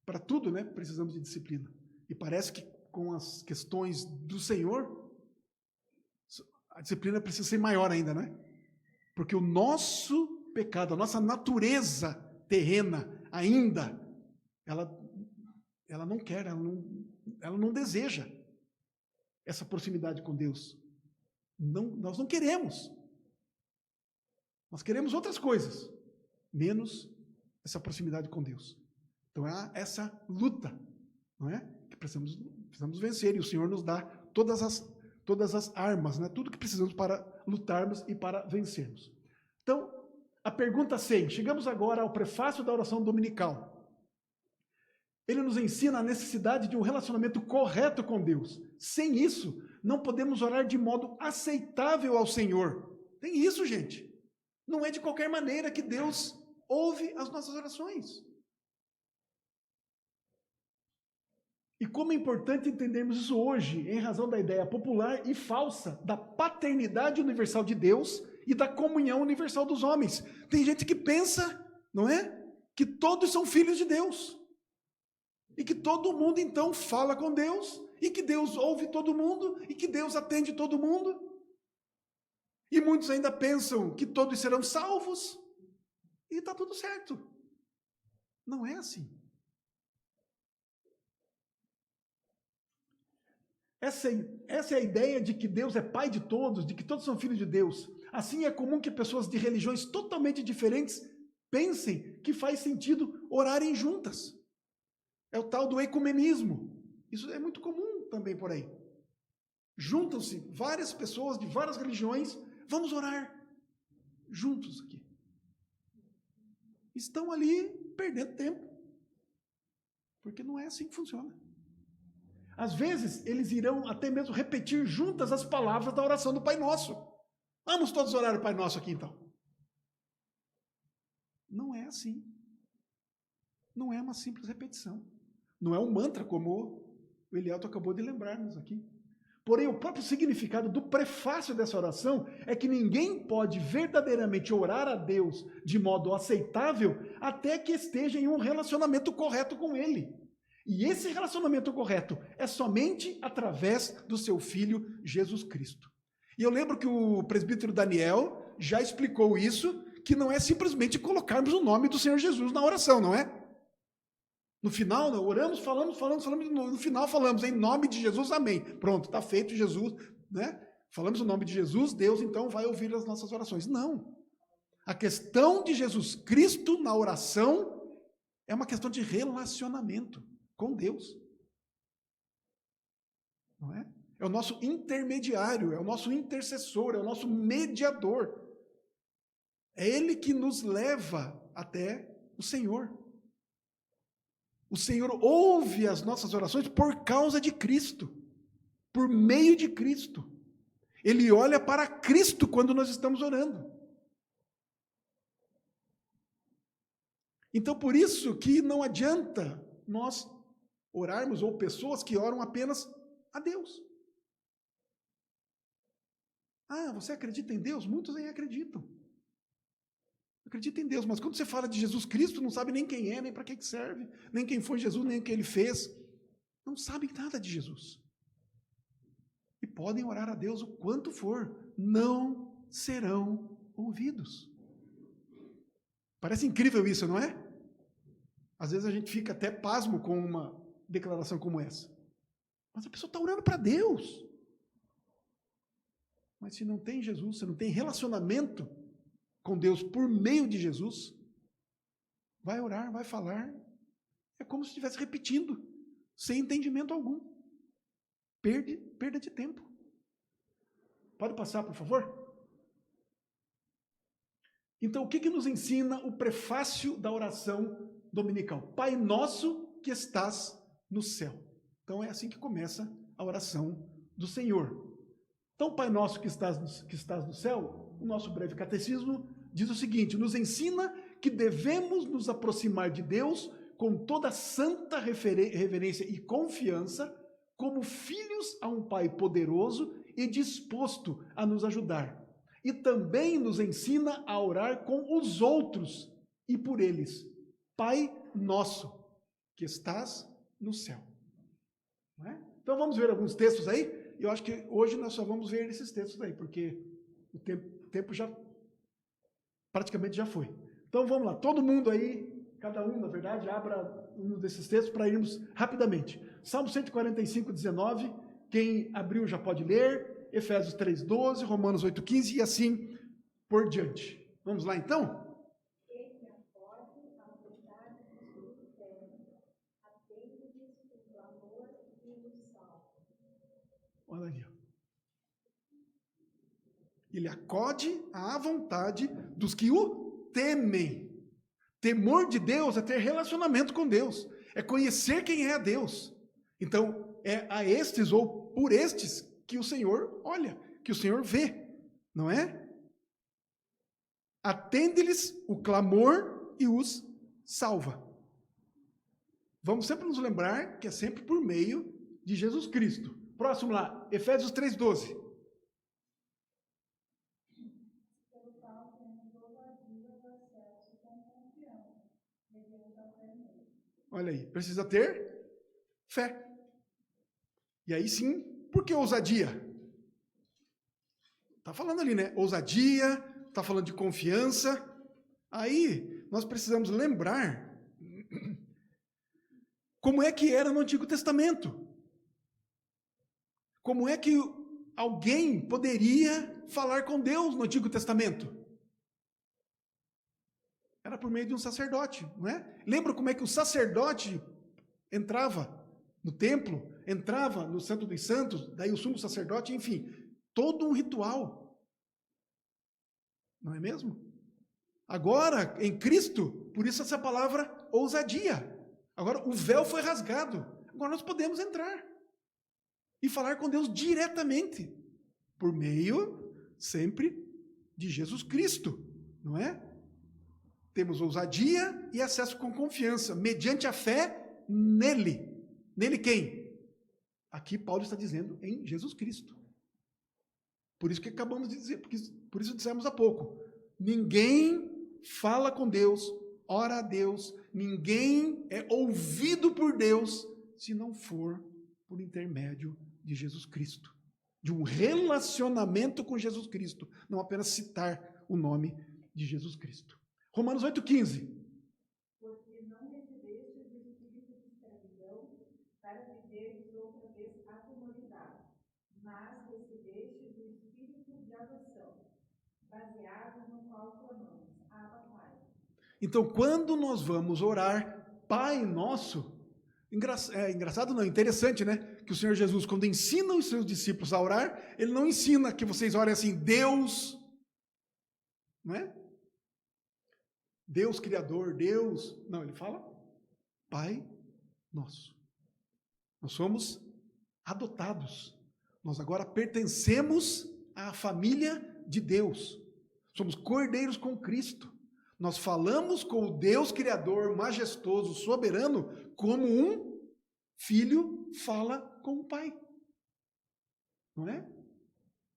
Para tudo, né? Precisamos de disciplina. E parece que com as questões do Senhor, a disciplina precisa ser maior ainda, né? Porque o nosso pecado. A nossa natureza terrena ainda, ela não quer, ela não deseja essa proximidade com Deus. Nós não queremos. Nós queremos outras coisas, menos essa proximidade com Deus. Então há essa luta, não é? Que precisamos vencer, e o Senhor nos dá todas as armas, né? Tudo que precisamos para lutarmos e para vencermos. Então, a pergunta 100, chegamos agora ao prefácio da oração dominical. Ele nos ensina a necessidade de um relacionamento correto com Deus. Sem isso, não podemos orar de modo aceitável ao Senhor. Tem isso, gente. Não é de qualquer maneira que Deus ouve as nossas orações. E como é importante entendermos isso hoje, em razão da ideia popular e falsa da paternidade universal de Deus e da comunhão universal dos homens. Tem gente que pensa, não é? Que todos são filhos de Deus. E que todo mundo, então, fala com Deus, e que Deus ouve todo mundo, e que Deus atende todo mundo. E muitos ainda pensam que todos serão salvos, e está tudo certo. Não é assim. Essa é a ideia de que Deus é pai de todos, de que todos são filhos de Deus. Assim é comum que pessoas de religiões totalmente diferentes pensem que faz sentido orarem juntas. É o tal do ecumenismo. Isso é muito comum também por aí. Juntam-se várias pessoas de várias religiões, vamos orar juntos aqui. Estão ali perdendo tempo. Porque não é assim que funciona. Às vezes, eles irão até mesmo repetir juntas as palavras da oração do Pai Nosso. Vamos todos orar o Pai Nosso aqui, então. Não é assim. Não é uma simples repetição. Não é um mantra, como o Elielto acabou de lembrar-nos aqui. Porém, o próprio significado do prefácio dessa oração é que ninguém pode verdadeiramente orar a Deus de modo aceitável até que esteja em um relacionamento correto com Ele. E esse relacionamento correto é somente através do seu Filho Jesus Cristo. E eu lembro que o presbítero Daniel já explicou isso, que não é simplesmente colocarmos o nome do Senhor Jesus na oração, não é? No final, oramos, falamos, no final falamos em nome de Jesus, amém. Pronto, está feito Jesus, né? Falamos o nome de Jesus, Deus então vai ouvir as nossas orações. Não. A questão de Jesus Cristo na oração é uma questão de relacionamento com Deus. Não é? É o nosso intermediário, é o nosso intercessor, é o nosso mediador. É Ele que nos leva até o Senhor. O Senhor ouve as nossas orações por causa de Cristo, por meio de Cristo. Ele olha para Cristo quando nós estamos orando. Então, por isso que não adianta nós orarmos, ou pessoas que oram apenas a Deus. Ah, você acredita em Deus? Muitos nem acreditam. Acredita em Deus, mas quando você fala de Jesus Cristo, não sabe nem quem é, nem para que serve, nem quem foi Jesus, nem o que ele fez. Não sabem nada de Jesus. E podem orar a Deus o quanto for, não serão ouvidos. Parece incrível isso, não é? Às vezes a gente fica até pasmo com uma declaração como essa. Mas a pessoa está orando para Deus. Mas se não tem Jesus, se não tem relacionamento com Deus por meio de Jesus, vai orar, vai falar, é como se estivesse repetindo, sem entendimento algum. Perda de tempo. Pode passar, por favor? Então, o que nos ensina o prefácio da oração dominical? Pai nosso que estás no céu. Então, é assim que começa a oração do Senhor. Então, Pai nosso que estás no céu, o nosso breve catecismo diz o seguinte, nos ensina que devemos nos aproximar de Deus com toda santa reverência e confiança, como filhos a um Pai poderoso e disposto a nos ajudar. E também nos ensina a orar com os outros e por eles. Pai nosso, que estás no céu. Não é? Então vamos ver alguns textos aí. Eu acho que hoje nós só vamos ver esses textos aí, porque o tempo já praticamente já foi. Então vamos lá, todo mundo aí, cada um, na verdade, abra um desses textos para irmos rapidamente. Salmo 145, 19, quem abriu já pode ler, Efésios 3, 12, Romanos 8, 15 e assim por diante. Vamos lá então? Olha ali. Ele acode à vontade dos que o temem. Temor de Deus é ter relacionamento com Deus. É conhecer quem é Deus. Então, é a estes ou por estes que o Senhor olha, que o Senhor vê. Não é? Atende-lhes o clamor e os salva. Vamos sempre nos lembrar que é sempre por meio de Jesus Cristo. Próximo lá, Efésios 3:12. Olha aí, precisa ter fé. E aí sim, por que ousadia? Está falando ali, né? Ousadia, está falando de confiança. Aí nós precisamos lembrar como é que era no Antigo Testamento. Como é que alguém poderia falar com Deus no Antigo Testamento? Era por meio de um sacerdote, não é? Lembra como é que o sacerdote entrava no templo, entrava no Santo dos Santos, daí o sumo sacerdote, enfim, todo um ritual. Não é mesmo? Agora, em Cristo, por isso essa palavra ousadia. Agora, o véu foi rasgado. Agora nós podemos entrar e falar com Deus diretamente, por meio, sempre, de Jesus Cristo, não é? Temos ousadia e acesso com confiança, mediante a fé nele. Nele quem? Aqui Paulo está dizendo em Jesus Cristo. Por isso que acabamos de dizer, por isso dissemos há pouco. Ninguém fala com Deus, ora a Deus, ninguém é ouvido por Deus, se não for por intermédio de Jesus Cristo. De um relacionamento com Jesus Cristo, não apenas citar o nome de Jesus Cristo. Romanos 8,15. Porque não recebestes o espírito de escravidão para viverdes outra vez atemorizado, mas recebestes o espírito de adoção, baseado no qual clamamos, Abba, Pai. Então, quando nós vamos orar, Pai Nosso, engraçado não, interessante, né? Que o Senhor Jesus, quando ensina os seus discípulos a orar, ele não ensina que vocês orem assim, Deus, não é? Deus Criador, Deus. Não, ele fala Pai Nosso. Nós somos adotados. Nós agora pertencemos à família de Deus. Somos cordeiros com Cristo. Nós falamos com o Deus Criador, majestoso, soberano, como um filho fala com o pai. Não é?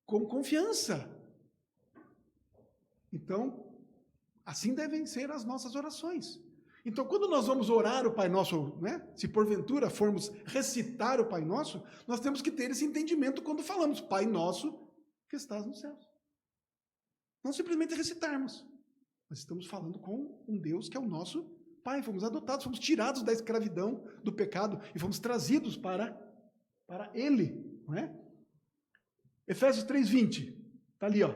Com confiança. Então, assim devem ser as nossas orações. Então, quando nós vamos orar o Pai Nosso, né? Se porventura formos recitar o Pai Nosso, nós temos que ter esse entendimento quando falamos Pai Nosso que estás nos céus. Não simplesmente recitarmos. Nós estamos falando com um Deus que é o nosso Pai. Fomos adotados, fomos tirados da escravidão, do pecado e fomos trazidos para Ele. Não é? Efésios 3:20. Está ali, ó.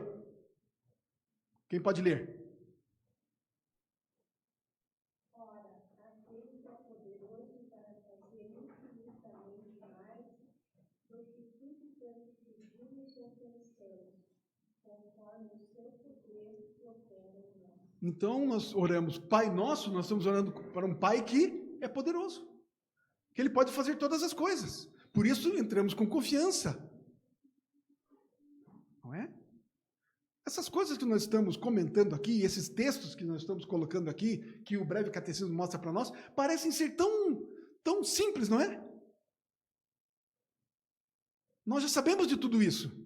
Quem pode ler? Então, nós oramos Pai Nosso, nós estamos orando para um Pai que é poderoso, que Ele pode fazer todas as coisas. Por isso, entramos com confiança. Não é? Essas coisas que nós estamos comentando aqui, esses textos que nós estamos colocando aqui, que o breve catecismo mostra para nós, parecem ser tão simples, não é? Nós já sabemos de tudo isso.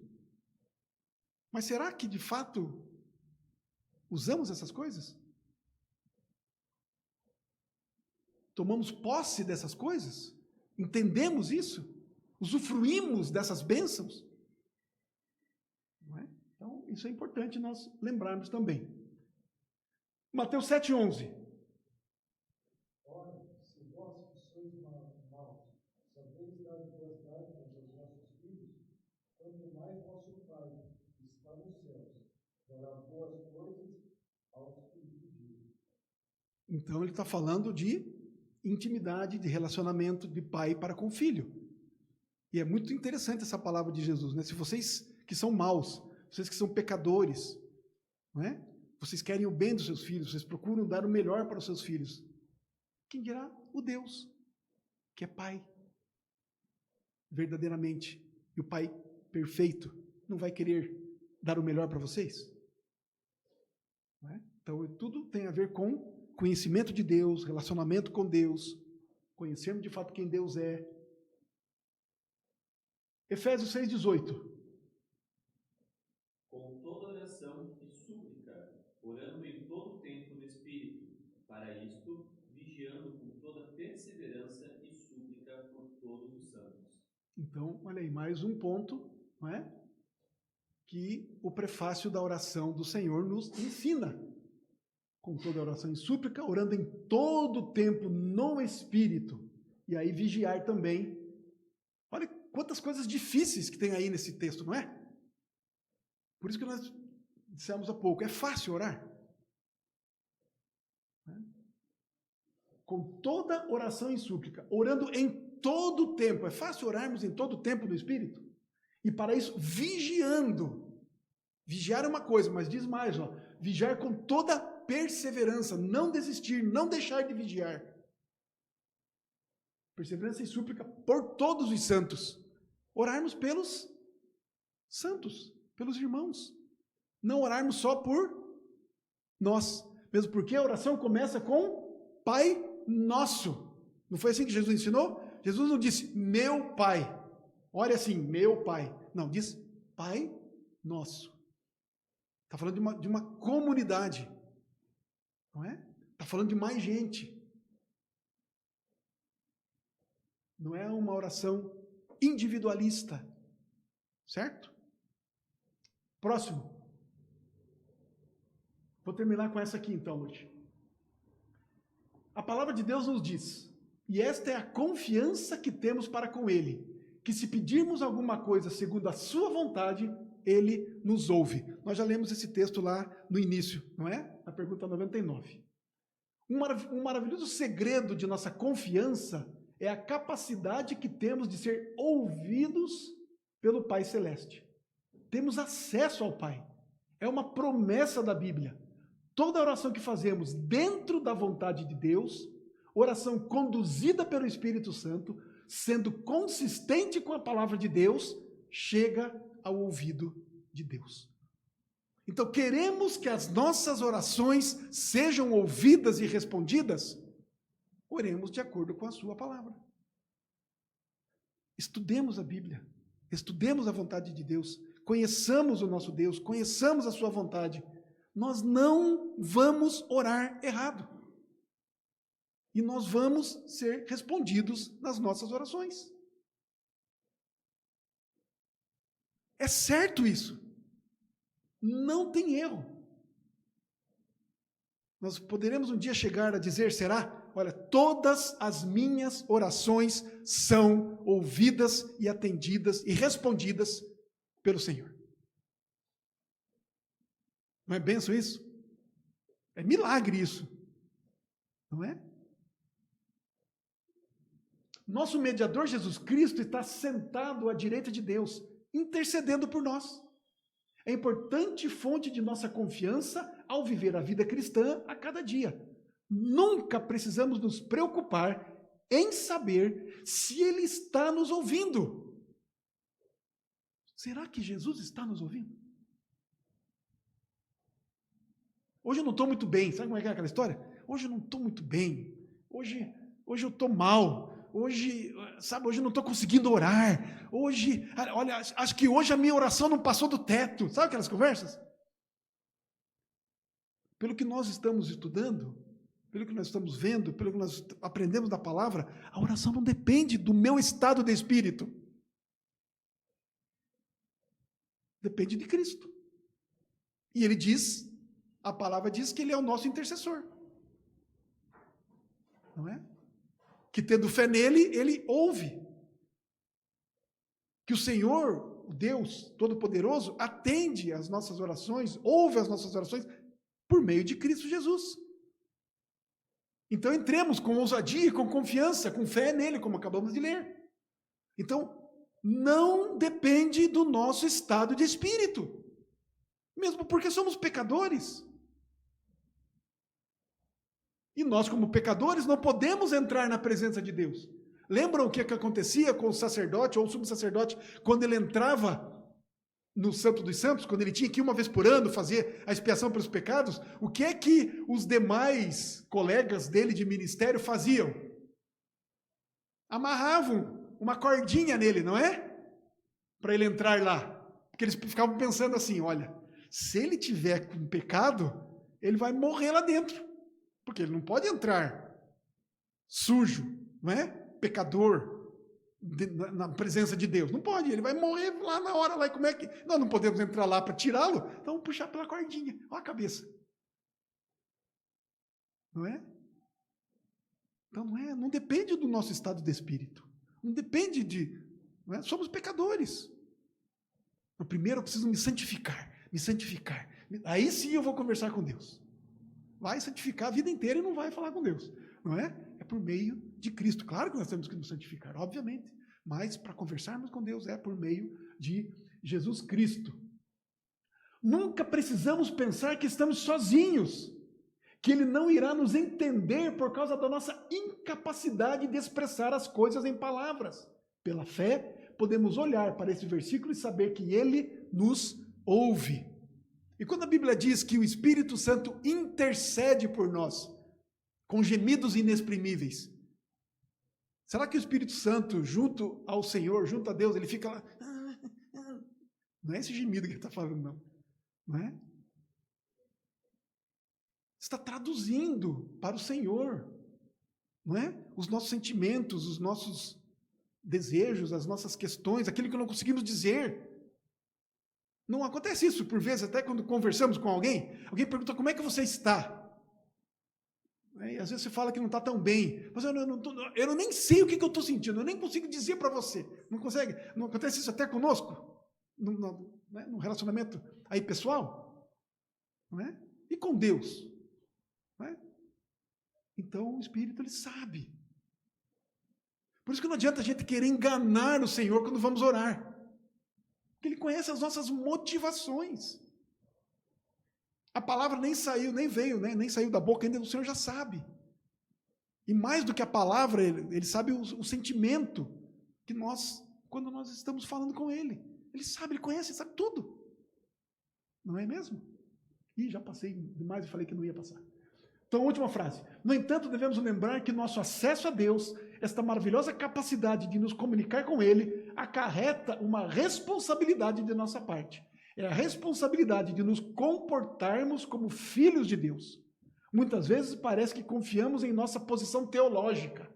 Mas será que, de fato, usamos essas coisas? Tomamos posse dessas coisas? Entendemos isso? Usufruímos dessas bênçãos? Não é? Então, isso é importante nós lembrarmos também. Mateus 7,11. Ora, se vós que sois maus, sabeis dar boas dádivas aos vossos filhos, quanto mais vosso Pai, que está nos céus, dará boas coisas aos que lhe pedirem. Então ele está falando de intimidade, de relacionamento de pai para com filho. E é muito interessante essa palavra de Jesus, né? Se vocês que são maus, vocês que são pecadores, não é? Vocês querem o bem dos seus filhos, vocês procuram dar o melhor para os seus filhos. Quem dirá? O Deus, que é Pai, verdadeiramente. E o Pai perfeito não vai querer dar o melhor para vocês? Não é? Então, tudo tem a ver com conhecimento de Deus, relacionamento com Deus, conhecermos de fato quem Deus é. Efésios 6,18. Com toda oração e súplica, orando em todo o tempo no Espírito, para isto, vigiando com toda perseverança e súplica por todos os santos. Então, olha aí, mais um ponto, não é? Que o prefácio da oração do Senhor nos ensina. Com toda oração e súplica, orando em todo o tempo no Espírito. E aí vigiar também. Olha quantas coisas difíceis que tem aí nesse texto, não é? Por isso que nós dissemos há pouco, é fácil orar. Com toda oração e súplica, orando em todo o tempo. É fácil orarmos em todo o tempo no Espírito? E para isso, vigiando. Vigiar é uma coisa, mas diz mais, ó, vigiar com toda perseverança, não desistir, não deixar de vigiar. Perseverança e súplica por todos os santos. Orarmos pelos santos, pelos irmãos. Não orarmos só por nós. Mesmo porque a oração começa com Pai Nosso. Não foi assim que Jesus ensinou? Jesus não disse, meu Pai. Ore assim, meu Pai. Não, diz Pai Nosso. Está falando de uma comunidade. Não é? Está falando de mais gente. Não é uma oração individualista. Certo? Próximo. Vou terminar com essa aqui então, Lute. A palavra de Deus nos diz, e esta é a confiança que temos para com Ele, que se pedirmos alguma coisa segundo a sua vontade, Ele nos ouve. Nós já lemos esse texto lá no início, não é? Na pergunta 99. Um maravilhoso segredo de nossa confiança é a capacidade que temos de ser ouvidos pelo Pai Celeste. Temos acesso ao Pai. É uma promessa da Bíblia. Toda oração que fazemos dentro da vontade de Deus, oração conduzida pelo Espírito Santo, sendo consistente com a palavra de Deus, chega ao ouvido de Deus. Então, queremos que as nossas orações sejam ouvidas e respondidas? Oremos de acordo com a sua palavra. Estudemos a Bíblia, estudemos a vontade de Deus, conheçamos o nosso Deus, conheçamos a sua vontade. Nós não vamos orar errado. E nós vamos ser respondidos nas nossas orações. É certo isso. Não tem erro. Nós poderemos um dia chegar a dizer, será? Olha, todas as minhas orações são ouvidas e atendidas e respondidas pelo Senhor. Não é bênção isso? É milagre isso. Não é? Nosso mediador Jesus Cristo está sentado à direita de Deus, intercedendo por nós. É importante fonte de nossa confiança ao viver a vida cristã a cada dia. Nunca precisamos nos preocupar em saber se Ele está nos ouvindo. Será que Jesus está nos ouvindo? Hoje eu não estou muito bem. Sabe como é que é aquela história? Hoje eu não estou muito bem. Hoje eu estou mal. Hoje eu não estou conseguindo orar. Hoje, olha, acho que hoje a minha oração não passou do teto. Sabe aquelas conversas? Pelo que nós estamos estudando, pelo que nós estamos vendo, pelo que nós aprendemos da palavra, a oração não depende do meu estado de espírito. Depende de Cristo. E Ele diz A palavra diz que ele é o nosso intercessor. Não é? Que tendo fé nele, ele ouve. Que o Senhor, o Deus Todo-Poderoso, atende às nossas orações, ouve as nossas orações por meio de Cristo Jesus. Então entremos com ousadia, com confiança, com fé nele, como acabamos de ler. Então, não depende do nosso estado de espírito. Mesmo porque somos pecadores. E nós, como pecadores, não podemos entrar na presença de Deus. Lembram o que acontecia com o sacerdote ou o subsacerdote quando ele entrava no Santo dos Santos, quando ele tinha que ir uma vez por ano fazer a expiação pelos pecados? O que é que os demais colegas dele de ministério faziam? Amarravam uma cordinha nele, não é? Para ele entrar lá. Porque eles ficavam pensando assim, olha, se ele tiver com pecado, ele vai morrer lá dentro. Porque ele não pode entrar sujo, não é? Pecador, na presença de Deus. Não pode, ele vai morrer lá na hora. Lá, e como é que nós não podemos entrar lá para tirá-lo? Então vamos puxar pela cordinha. Olha a cabeça. Não é? Então não depende do nosso estado de espírito. Não depende de... Não é? Somos pecadores. Então, primeiro eu preciso me santificar. Aí sim eu vou conversar com Deus. Vai santificar a vida inteira e não vai falar com Deus. Não é? É por meio de Cristo. Claro que nós temos que nos santificar, obviamente. Mas para conversarmos com Deus é por meio de Jesus Cristo. Nunca precisamos pensar que estamos sozinhos. Que Ele não irá nos entender por causa da nossa incapacidade de expressar as coisas em palavras. Pela fé, podemos olhar para esse versículo e saber que Ele nos ouve. E quando a Bíblia diz que o Espírito Santo intercede por nós, com gemidos inexprimíveis, será que o Espírito Santo, junto ao Senhor, junto a Deus, ele fica lá... Não é esse gemido que ele está falando, não é? Está traduzindo para o Senhor, não é? Os nossos sentimentos, os nossos desejos, as nossas questões, aquilo que não conseguimos dizer. Não acontece isso, por vezes, até quando conversamos com alguém pergunta como é que você está? E às vezes você fala que não está tão bem, mas eu nem sei o que eu estou sentindo, eu nem consigo dizer para você. Não consegue? Não acontece isso até conosco? No relacionamento aí pessoal? Não é? E com Deus? Não é? Então o Espírito, ele sabe. Por isso que não adianta a gente querer enganar o Senhor quando vamos orar. Porque Ele conhece as nossas motivações. A palavra nem saiu, nem veio, né? Nem saiu da boca ainda, o Senhor já sabe. E mais do que a palavra, Ele sabe o sentimento que nós, quando nós estamos falando com Ele. Ele sabe, Ele conhece, Ele sabe tudo. Não é mesmo? Ih, já passei demais e falei que não ia passar. Então, última frase. No entanto, devemos lembrar que nosso acesso a Deus, esta maravilhosa capacidade de nos comunicar com Ele, acarreta uma responsabilidade de nossa parte. É a responsabilidade de nos comportarmos como filhos de Deus. Muitas vezes parece que confiamos em nossa posição teológica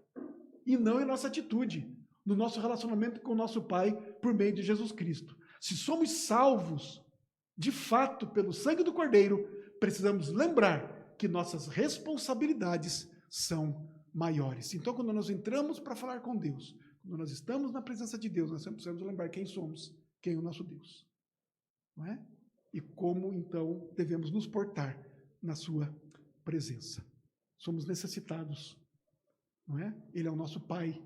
e não em nossa atitude, no nosso relacionamento com o nosso Pai por meio de Jesus Cristo. Se somos salvos, de fato, pelo sangue do Cordeiro, precisamos lembrar que nossas responsabilidades são maiores. Então, quando nós entramos para falar com Deus, quando nós estamos na presença de Deus, nós sempre precisamos lembrar quem somos, quem é o nosso Deus. Não é? E como, então, devemos nos portar na sua presença. Somos necessitados, não é? Ele é o nosso Pai.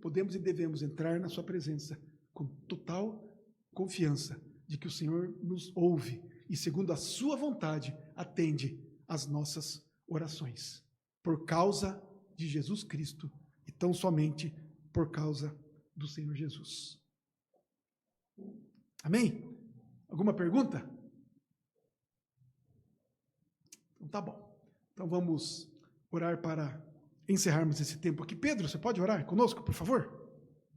Podemos e devemos entrar na sua presença com total confiança de que o Senhor nos ouve e, segundo a sua vontade, atende às nossas orações. Por causa de Jesus Cristo e tão somente por causa do Senhor Jesus. Amém? Alguma pergunta? Então tá bom. Então vamos orar para encerrarmos esse tempo aqui. Pedro, você pode orar conosco, por favor?